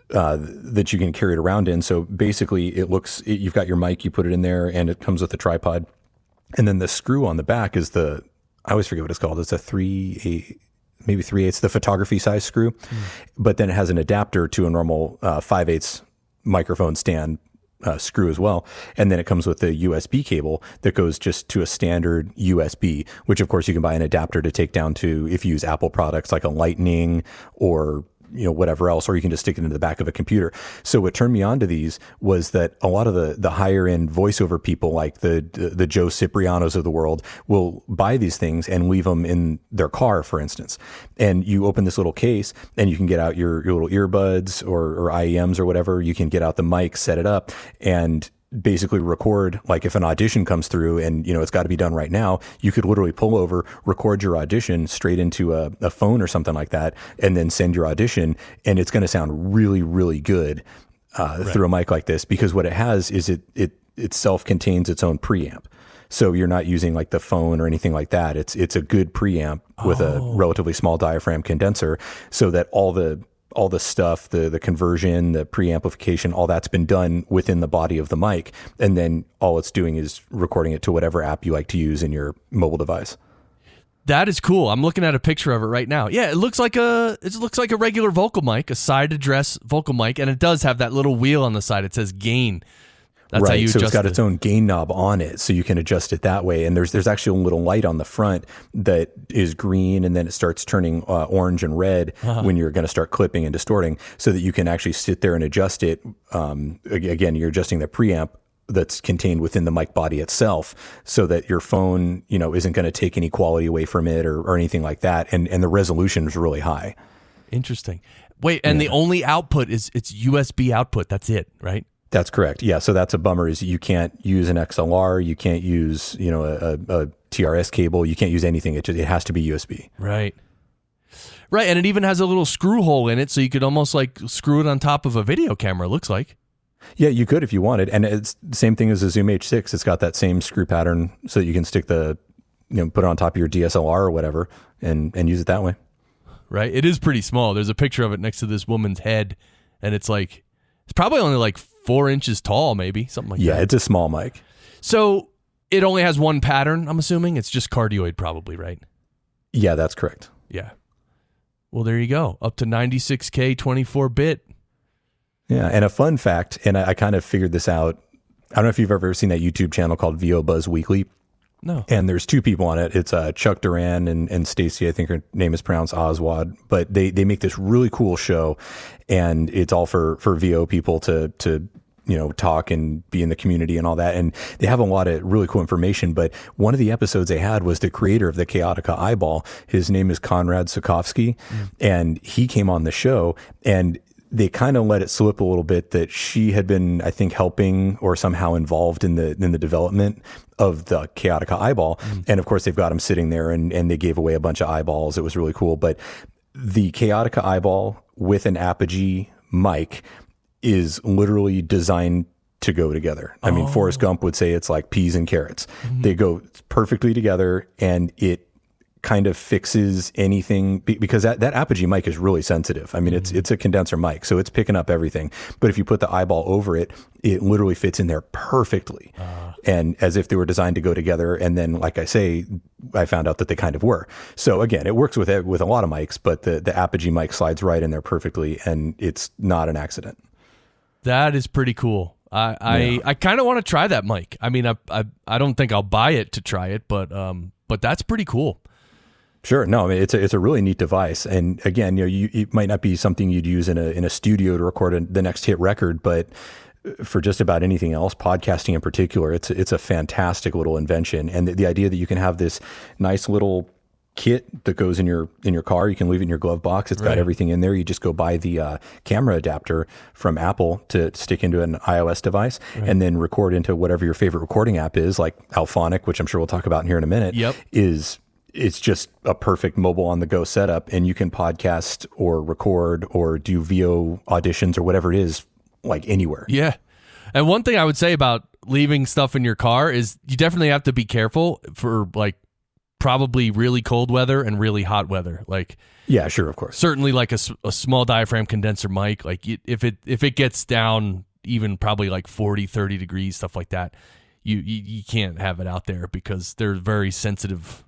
that you can carry it around in. So basically, you've got your mic, you put it in there, and it comes with a tripod, and then the screw on the back is I always forget what it's called. It's a 3/8, the photography size screw, but then it has an adapter to a normal 5/8 microphone stand screw as well. And then it comes with a USB cable that goes just to a standard USB, which of course you can buy an adapter to take down to, if you use Apple products like a Lightning or whatever else, or you can just stick it into the back of a computer. So what turned me on to these was that a lot of the higher end voiceover people, like the Joe Ciprianos of the world, will buy these things and leave them in their car, for instance. And you open this little case and you can get out your little earbuds or IEMs or whatever. You can get out the mic, set it up, and basically record, like if an audition comes through and it's got to be done right now, you could literally pull over, record your audition straight into a phone or something like that, and then send your audition, and it's going to sound really, really good through a mic like this, because what it has is it self-contains its own preamp. So you're not using like the phone or anything like that. It's a good preamp with a relatively small diaphragm condenser, so that all the stuff, the conversion, the preamplification, all that's been done within the body of the mic. And then all it's doing is recording it to whatever app you like to use in your mobile device. That is cool. I'm looking at a picture of it right now. Yeah, it looks like a regular vocal mic, a side address vocal mic, and it does have that little wheel on the side. It says gain. That's right. How you so adjust it's got its own gain knob on it, so you can adjust it that way. And there's actually a little light on the front that is green, and then it starts turning orange and red when you're going to start clipping and distorting, so that you can actually sit there and adjust it. Again, you're adjusting the preamp that's contained within the mic body itself, so that your phone, isn't going to take any quality away from it or anything like that. And the resolution is really high. Interesting. Wait, and the only output it's USB output. That's it, right? That's correct. Yeah. So that's a bummer, is you can't use an XLR. You can't use, a TRS cable. You can't use anything. It has to be USB. Right. Right. And it even has a little screw hole in it, so you could almost like screw it on top of a video camera, it looks like. Yeah, you could if you wanted. And it's the same thing as a Zoom H6. It's got that same screw pattern, so that you can stick put it on top of your DSLR or whatever and use it that way. Right. It is pretty small. There's a picture of it next to this woman's head, and it's probably only like 4 inches tall, maybe, something like that. Yeah, it's a small mic. So it only has one pattern, I'm assuming. It's just cardioid probably, right? Yeah, that's correct. Yeah. Well, there you go. Up to 96K, 24-bit. Yeah, and a fun fact, and I kind of figured this out. I don't know if you've ever seen that YouTube channel called VO Buzz Weekly. No. And there's two people on it. It's Chuck Duran and Stacy, I think her name is pronounced Oswald. But they make this really cool show, and it's all for VO people to talk and be in the community and all that. And they have a lot of really cool information. But one of the episodes they had was the creator of the Kaotica Eyeball. His name is Konrad Sukovsky, and he came on the show, and they kind of let it slip a little bit that she had been, I think, helping or somehow involved in the development of the Kaotica Eyeball. And of course, they've got him sitting there, and they gave away a bunch of eyeballs. It was really cool. But the Kaotica Eyeball with an Apogee mic is literally designed to go together. I mean, Forrest Gump would say it's like peas and carrots. They go perfectly together, and it kind of fixes anything, because that Apogee mic is really sensitive. I mean, it's a condenser mic, so it's picking up everything. But if you put the eyeball over it, it literally fits in there perfectly, and as if they were designed to go together. And then, like I say, I found out that they kind of were. So again, it works with a lot of mics, but the Apogee mic slides right in there perfectly, and it's not an accident. That is pretty cool. I kind of want to try that mic. I mean, I don't think I'll buy it to try it, but that's pretty cool. Sure. No, I mean, it's a really neat device. And again, it might not be something you'd use in a studio to record the next hit record, but for just about anything else, podcasting in particular, it's a fantastic little invention. And the idea that you can have this nice little kit that goes in your car, you can leave it in your glove box. It's got everything in there. You just go buy the camera adapter from Apple to stick into an iOS device, and then record into whatever your favorite recording app is, like Auphonic, which I'm sure we'll talk about in here in a minute. It's just a perfect mobile on the go setup, and you can podcast or record or do VO auditions or whatever it is, like anywhere. Yeah. And one thing I would say about leaving stuff in your car is you definitely have to be careful for like probably really cold weather and really hot weather. Like, yeah, sure. Of course. Certainly like a small diaphragm condenser mic, like if it gets down even probably like 40, 30 degrees, stuff like that, you can't have it out there because they're very sensitive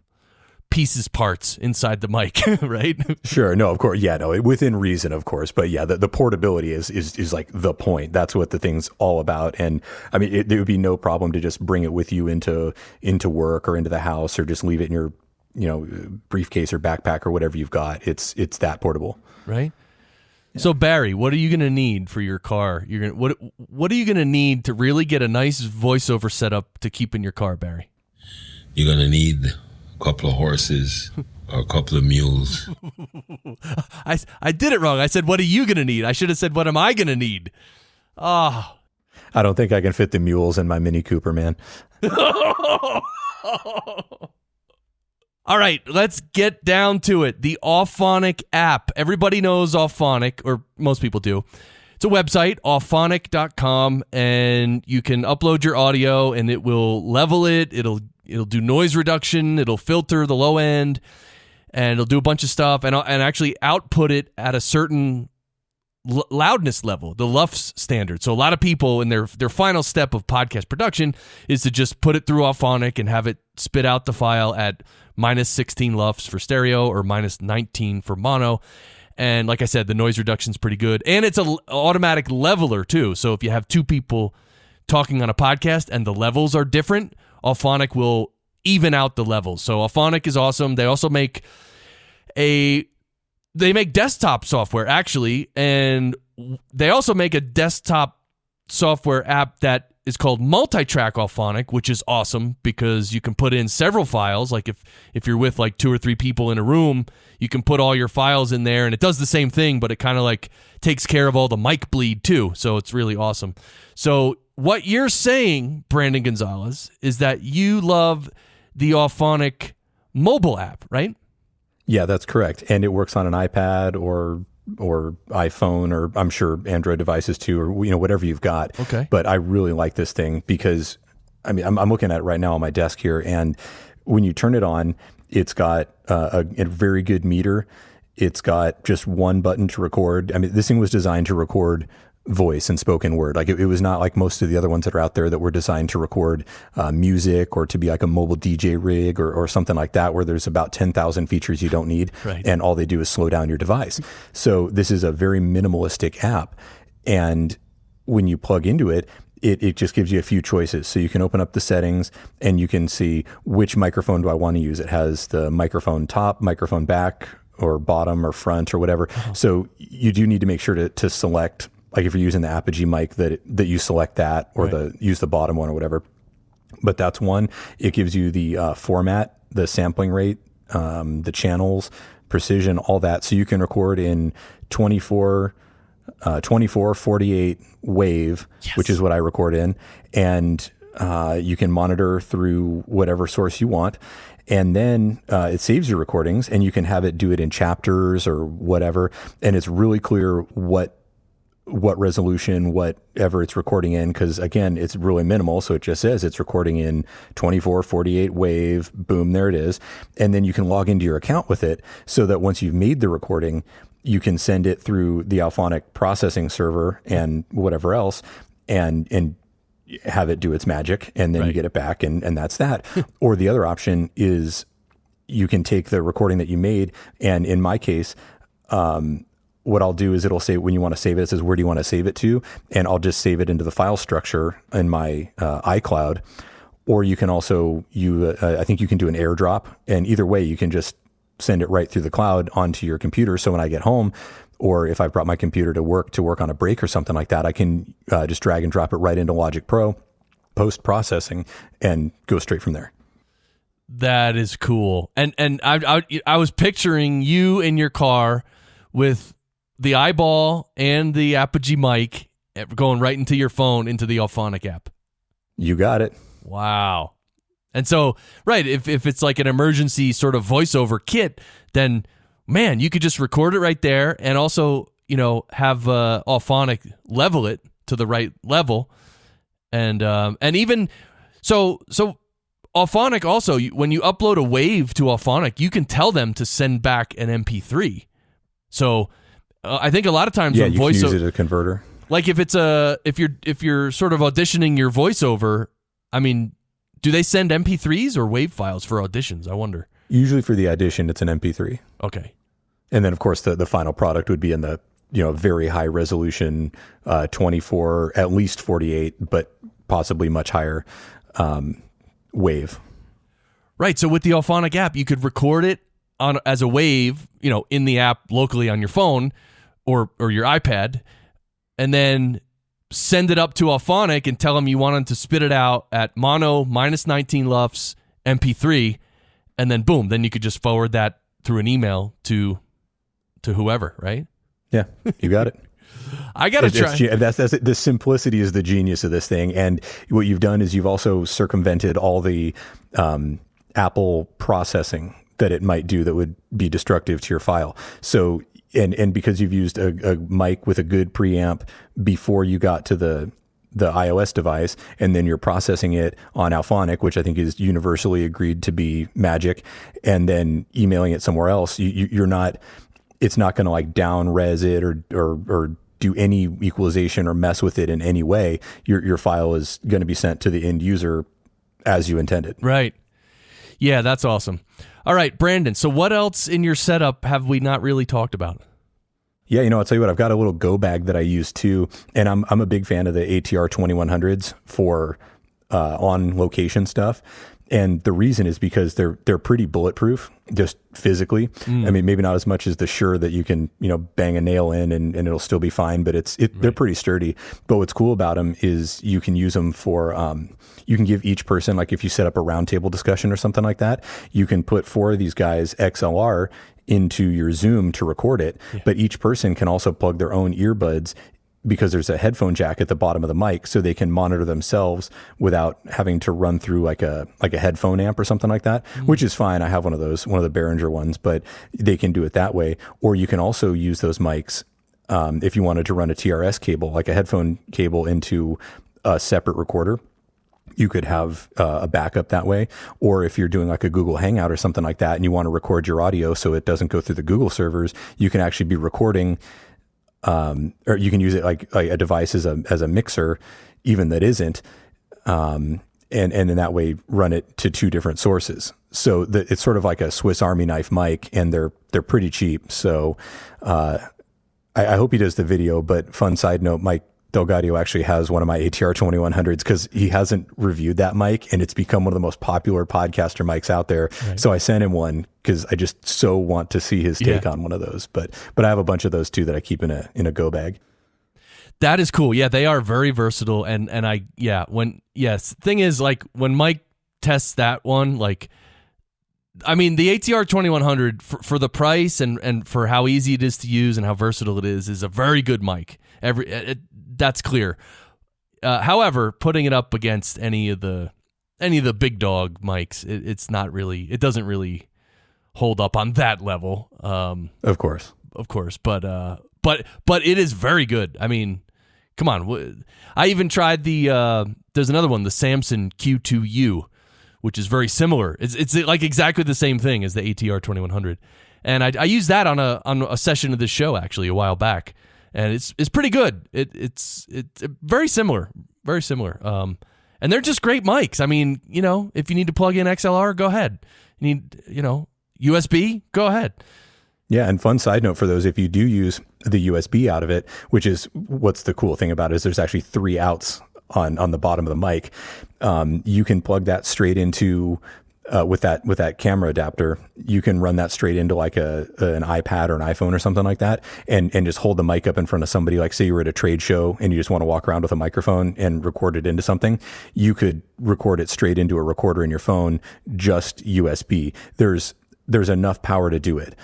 parts inside the mic, right? Sure. No, of course. Yeah, no, within reason, of course. But yeah, the portability is like the point. That's what the thing's all about. And I mean, there would be no problem to just bring it with you into work or into the house, or just leave it in your, briefcase or backpack or whatever you've got. It's that portable. Right. Yeah. So Barry, what are you going to need for your car? What are you going to need to really get a nice voiceover setup to keep in your car, Barry? You're going to need a couple of horses or a couple of mules. I did it wrong. I said, what are you going to need? I should have said, what am I going to need? I don't think I can fit the mules in my Mini Cooper, man. All right, let's get down to it. The Auphonic app. Everybody knows Auphonic, or most people do. It's a website, auphonic.com, and you can upload your audio, and it will level it. It'll do noise reduction. It'll filter the low end, and it'll do a bunch of stuff, and actually output it at a certain loudness level, the LUFS standard. So a lot of people in their final step of podcast production is to just put it through Auphonic and have it spit out the file at minus 16 LUFS for stereo or minus 19 for mono. And like I said, the noise reduction is pretty good. And it's an automatic leveler too. So if you have two people talking on a podcast and the levels are different, Auphonic will even out the levels. So Auphonic is awesome. They also make desktop software, actually, and they also make a desktop software app that is called Multitrack Auphonic, which is awesome because you can put in several files. Like if you're with like 2 or 3 people in a room, you can put all your files in there, and it does the same thing, but it kind of like takes care of all the mic bleed too. So it's really awesome. So what you're saying, Brandon Gonzales, is that you love the Auphonic mobile app, right? Yeah, that's correct. And it works on an iPad or iPhone, or I'm sure Android devices too, or whatever you've got. Okay. But I really like this thing because I'm looking at it right now on my desk here, and when you turn it on, it's got a very good meter. It's got just one button to record. I mean, this thing was designed to record voice and spoken word. Like it was not like most of the other ones that are out there that were designed to record music or to be like a mobile DJ rig or something like that, where there's about 10,000 features you don't need, right, and all they do is slow down your device. So this is a very minimalistic app, and when you plug into it, it just gives you a few choices. So you can open up the settings and you can see which microphone do I want to use. It has the microphone top, microphone back, or bottom or front or whatever. Uh-huh. So you do need to make sure to select, like if you're using the Apogee mic, that you select that, or right, use the bottom one or whatever. But that's one. It gives you the format, the sampling rate, the channels, precision, all that. So you can record in 24, 48 wave, yes, which is what I record in. And you can monitor through whatever source you want. And then it saves your recordings, and you can have it do it in chapters or whatever. And it's really clear what resolution, whatever it's recording in, because again, it's really minimal. So it just says it's recording in 24, 48 wave, boom, there it is. And then you can log into your account with it, so that once you've made the recording, you can send it through the Auphonic processing server and whatever else, and have it do its magic, and then right, you get it back, and that's that. Or the other option is you can take the recording that you made, and in my case, what I'll do is it'll say when you want to save it, it says, where do you want to save it to? And I'll just save it into the file structure in my iCloud. Or you can also, I think you can do an airdrop. And either way, you can just send it right through the cloud onto your computer. So when I get home, or if I've brought my computer to work on a break or something like that, I can just drag and drop it right into Logic Pro, post-processing, and go straight from there. That is cool. And I was picturing you in your car with the eyeball and the Apogee mic going right into your phone, into the Auphonic app. You got it. Wow. And so, right, if it's like an emergency sort of voiceover kit, then, man, you could just record it right there, and also, have Auphonic level it to the right level. And even, so Auphonic also, when you upload a wave to Auphonic, you can tell them to send back an MP3. So I think a lot of times when you can use it as a converter. Like if you're sort of auditioning your voiceover, I mean, do they send MP3s or WAV files for auditions? I wonder. Usually for the audition, it's an MP3. Okay. And then of course the final product would be in the very high resolution 24, at least 48, but possibly much higher wave. Right. So with the Auphonic app, you could record it as a wave, in the app locally on your phone or your iPad, and then send it up to Auphonic and tell them you want them to spit it out at mono minus 19 LUFS MP3, and then boom, then you could just forward that through an email to whoever, right? Yeah, you got it. I got to try. That's the simplicity is the genius of this thing. And what you've done is you've also circumvented all the Apple processing that it might do that would be destructive to your file. So and because you've used a mic with a good preamp before you got to the iOS device, and then you're processing it on Auphonic, which I think is universally agreed to be magic, and then emailing it somewhere else, you're not, it's not going to like down res it or do any equalization or mess with it in any way. Your file is going to be sent to the end user as you intended. Right. Yeah, that's awesome. All right, Brandon, so what else in your setup have we not really talked about? Yeah, I'll tell you what, I've got a little go bag that I use too, and I'm a big fan of the ATR 2100s for on location stuff. And the reason is because they're pretty bulletproof, just physically. I mean, maybe not as much as the Shure that you can, bang a nail in and it'll still be fine, but they're pretty sturdy. But what's cool about them is you can use them for, you can give each person, like if you set up a roundtable discussion or something like that, you can put 4 of these guys XLR into your Zoom to record it. Yeah. But each person can also plug their own earbuds, because there's a headphone jack at the bottom of the mic, so they can monitor themselves without having to run through like a headphone amp or something like that, which is fine. I have one of those, one of the Behringer ones, but they can do it that way. Or you can also use those mics if you wanted to run a TRS cable, like a headphone cable, into a separate recorder. You could have a backup that way. Or if you're doing like a Google Hangout or something like that and you want to record your audio so it doesn't go through the Google servers, you can actually be recording, or you can use it like a device as a mixer, even that isn't, and in that way run it to 2 different sources. So it's sort of like a Swiss Army knife mic, and they're pretty cheap. So I hope he does the video. But fun side note, Mike Delgadio actually has one of my ATR 2100s because he hasn't reviewed that mic, and it's become one of the most popular podcaster mics out there. Right. So I sent him one because I just so want to see his take on one of those. But I have a bunch of those too that I keep in a go bag. That is cool. Yeah, they are very versatile. And thing is, like when Mike tests that one, like, I mean, the ATR 2100 for the price and for how easy it is to use and how versatile it is a very good mic. That's clear. However, putting it up against any of the big dog mics, it doesn't really hold up on that level. Of course, but it is very good. I mean, come on. I even tried there's another one, the Samson Q2U, which is very similar. It's like exactly the same thing as the ATR 2100, and I used that on a session of this show actually a while back. And it's pretty good. It's very similar, very similar. And they're just great mics. I mean, if you need to plug in XLR, go ahead. You need, USB, go ahead. Yeah, and fun side note for those, if you do use the USB out of it, which is what's the cool thing about it, is there's actually 3 outs on the bottom of the mic. You can plug that straight into. With that camera adapter, you can run that straight into like an iPad or an iPhone or something like that, and just hold the mic up in front of somebody. Like say you were at a trade show and you just want to walk around with a microphone and record it into something, you could record it straight into a recorder in your phone, just USB. There's enough power to do it.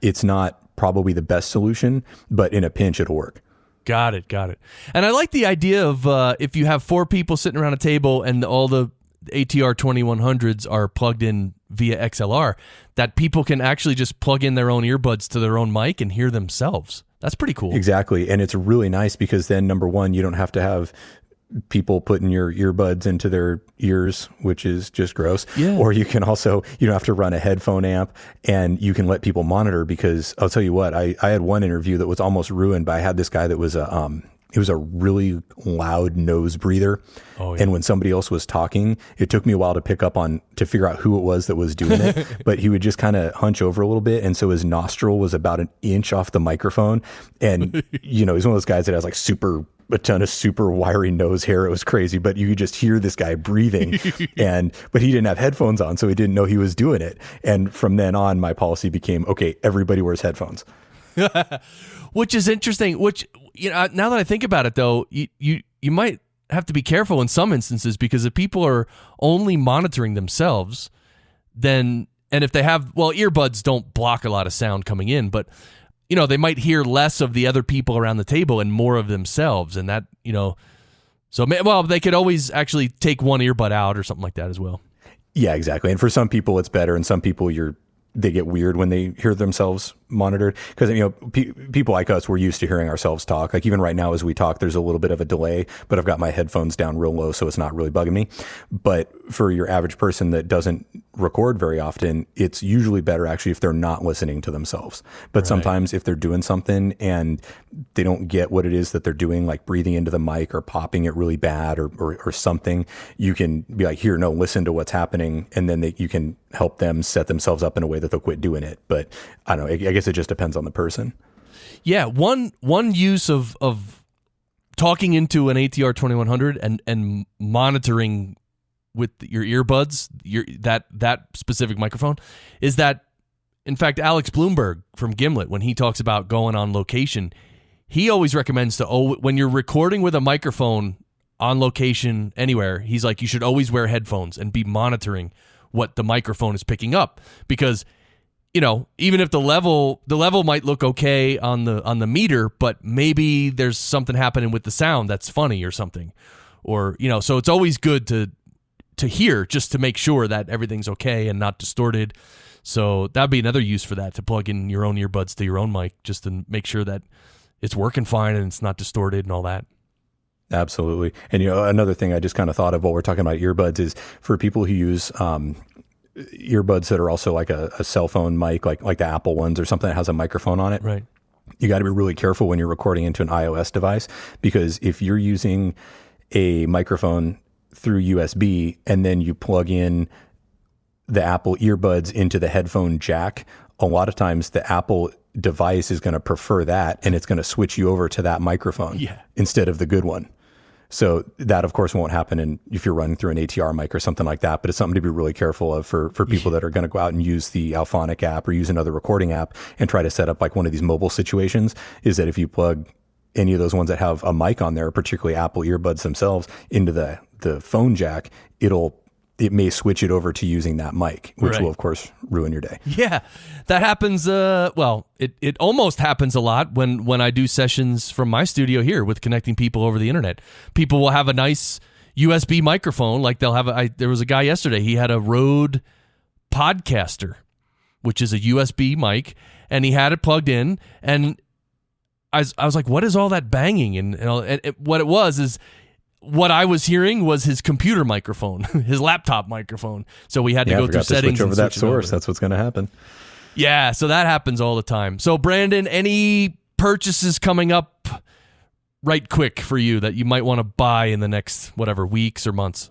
It's not probably the best solution, but in a pinch it'll work. Got it. And I like the idea of if you have 4 people sitting around a table and all the ATR 2100s are plugged in via XLR, that people can actually just plug in their own earbuds to their own mic and hear themselves. That's pretty cool. Exactly. And it's really nice because then, number one, you don't have to have people putting your earbuds into their ears, which is just gross. Yeah. Or you don't have to run a headphone amp, and you can let people monitor, because I'll tell you what, I had one interview that was almost ruined, but I had this guy that was it was a really loud nose breather. Oh, yeah. And when somebody else was talking, it took me a while to figure out who it was that was doing it. But he would just kind of hunch over a little bit. And so his nostril was about an inch off the microphone. And, he's one of those guys that has like a ton of super wiry nose hair. It was crazy, but you could just hear this guy breathing. But he didn't have headphones on, so he didn't know he was doing it. And from then on, my policy became, okay, everybody wears headphones. Which is interesting, now that I think about it, though, you might have to be careful in some instances, because if people are only monitoring themselves, then, and if they have, earbuds don't block a lot of sound coming in, but, they might hear less of the other people around the table and more of themselves. And that, they could always actually take one earbud out or something like that as well. Yeah, exactly. And for some people it's better, and some people they get weird when they hear themselves monitored, because people like us, we're used to hearing ourselves talk. Like even right now as we talk, there's a little bit of a delay, but I've got my headphones down real low, so it's not really bugging me. But for your average person that doesn't record very often, it's usually better actually if they're not listening to themselves. But sometimes if they're doing something and they don't get what it is that they're doing, like breathing into the mic or popping it really bad or something, you can be like, here, no, listen to what's happening. And then you can help them set themselves up in a way that they'll quit doing it. But I don't know, I guess it just depends on the person. Yeah. One use of talking into an ATR 2100 and monitoring with your earbuds, that specific microphone, is that, in fact, Alex Bloomberg from Gimlet, when he talks about going on location, he always recommends when you're recording with a microphone on location anywhere, he's like, you should always wear headphones and be monitoring what the microphone is picking up, because even if the level might look okay on the meter, but maybe there's something happening with the sound that's funny or something, or so it's always good to hear, just to make sure that everything's okay and not distorted. So that'd be another use for that, to plug in your own earbuds to your own mic, just to make sure that it's working fine and it's not distorted and all that. Absolutely. And another thing I just kind of thought of while we're talking about earbuds is for people who use earbuds that are also like a cell phone mic, like the Apple ones or something that has a microphone on it. Right. You got to be really careful when you're recording into an iOS device, because if you're using a microphone through USB and then you plug in the Apple earbuds into the headphone jack, a lot of times the Apple device is going to prefer that, and it's going to switch you over to that microphone instead of the good one. So that, of course, won't happen if you're running through an ATR mic or something like that, but it's something to be really careful of for people that are going to go out and use the Auphonic app or use another recording app and try to set up like one of these mobile situations, is that if you plug any of those ones that have a mic on there, particularly Apple earbuds themselves, into the phone jack, it may switch it over to using that mic, which will, of course, ruin your day. Yeah, that happens. It almost happens a lot when I do sessions from my studio here with connecting people over the internet. People will have a nice USB microphone. Like they'll have there was a guy yesterday, he had a Rode Podcaster, which is a USB mic, and he had it plugged in. And I was like, what is all that banging? And what it was is, what I was hearing was his computer microphone, his laptop microphone. So we had to go through settings switch over that source. That's what's going to happen. Yeah, so that happens all the time. So Brandon, any purchases coming up right quick for you that you might want to buy in the next weeks or months?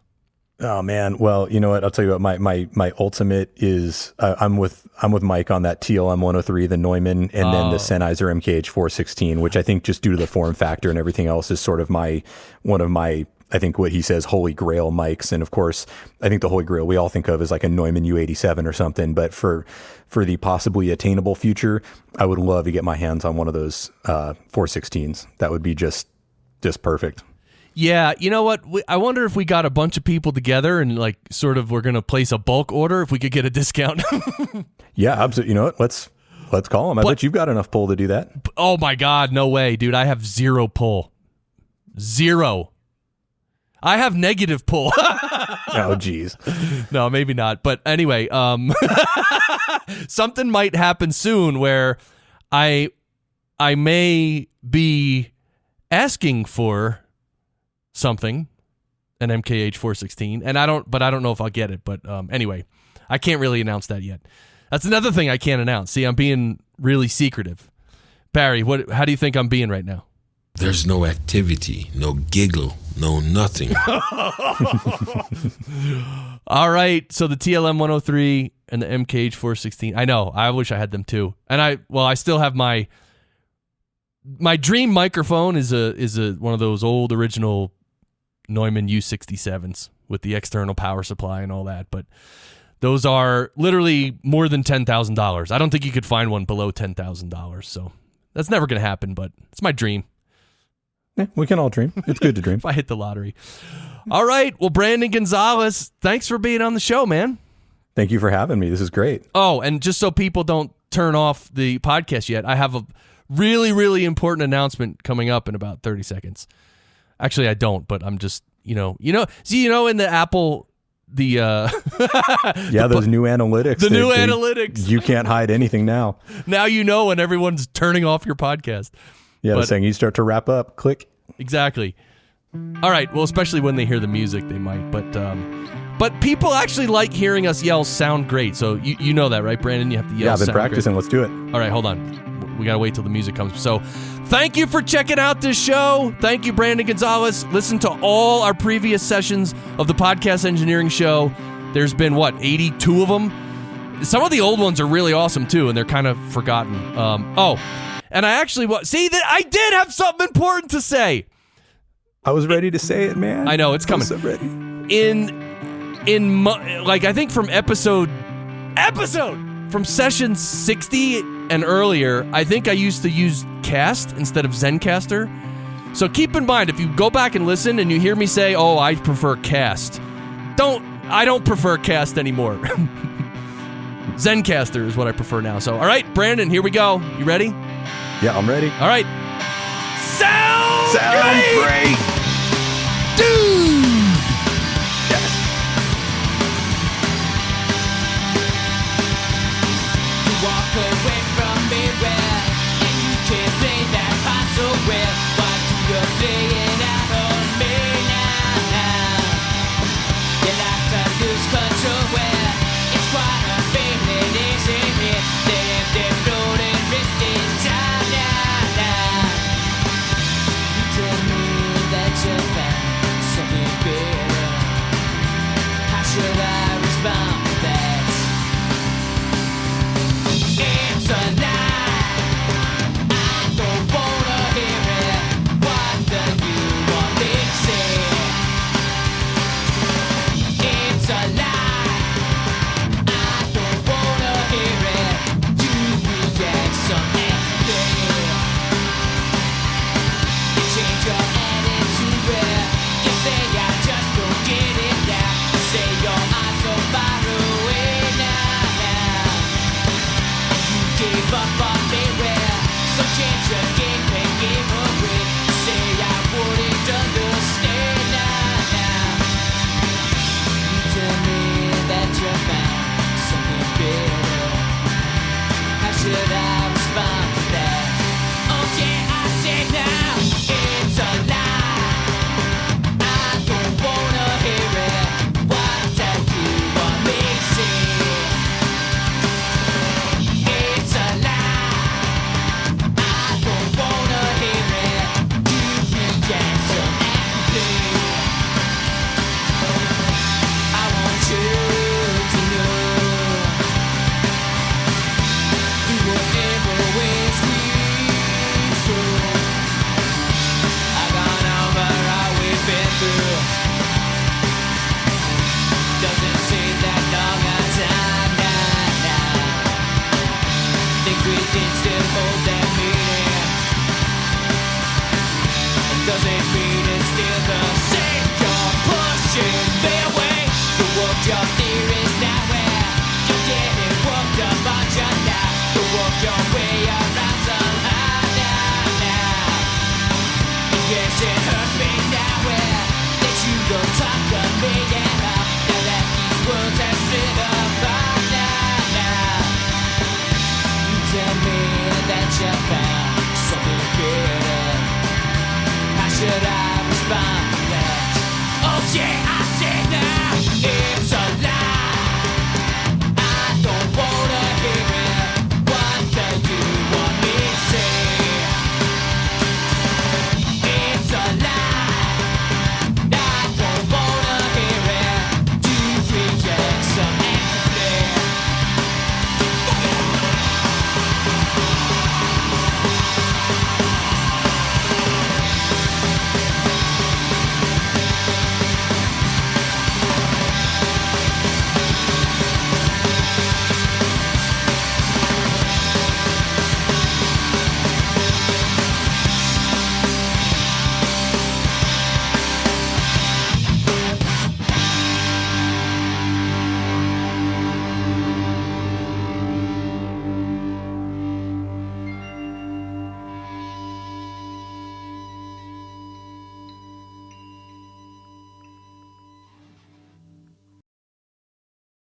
Oh man, well, you know what? I'll tell you what. My ultimate is I'm with Mike on that TLM 103, the Neumann, and then the Sennheiser MKH 416, which I think just due to the form factor and everything else is sort of one of my I think what he says holy grail mics. And of course, I think the holy grail we all think of is like a Neumann U87 or something. But for the possibly attainable future, I would love to get my hands on one of those 416s. That would be just perfect. Yeah, you know what? I wonder if we got a bunch of people together and like sort of we're going to place a bulk order, if we could get a discount. Yeah, absolutely. You know what? Let's call them. I bet you've got enough pull to do that. Oh my God, no way, dude. I have zero pull. Zero. I have negative pull. Oh, geez. No, maybe not. But anyway, something might happen soon where I may be asking for something, an MKH 416, and I don't know if I'll get it. But anyway, I can't really announce that yet. That's another thing I can't announce. See, I'm being really secretive. Barry, how do you think I'm being right now? There's no activity, no giggle, no nothing. All right, so the TLM 103 and the MKH 416. I know, I wish I had them too. And I still have my dream microphone is one of those old original Neumann U67s with the external power supply and all that, but those are literally more than $10,000. I don't think you could find one below $10,000, so that's never going to happen, but it's my dream. Yeah, we can all dream. It's good to dream. If I hit the lottery. All right, well, Brandon Gonzales, thanks for being on the show, man. Thank you for having me. This is great. Oh, and just so people don't turn off the podcast yet, I have a really, really important announcement coming up in about 30 seconds. Actually, I don't, but I'm just, in the Apple those new analytics. The new analytics. You can't hide anything now. Now you know when everyone's turning off your podcast. Yeah, they're saying you start to wrap up. Click. Exactly. All right. Well, especially when they hear the music, they might. But people actually like hearing us yell "sound great." So you know that, right, Brandon? You have to yell. Yeah, I've been practicing. Great. Let's do it. All right, hold on. We got to wait till the music comes. So thank you for checking out this show. Thank you, Brandon Gonzales. Listen to all our previous sessions of the Podcast Engineering Show. There's been, 82 of them? Some of the old ones are really awesome, too, and they're kind of forgotten. And I actually... I did have something important to say. I was ready to say it, man. I know, it's coming. I was so ready. I think from from session 60 and earlier, I think I used to use Cast instead of Zencastr. So keep in mind, if you go back and listen and you hear me say, "Oh, I prefer Cast," I don't prefer Cast anymore. Zencastr is what I prefer now. So, all right, Brandon, here we go. You ready? Yeah, I'm ready. All right. Sound great! Great! Dude!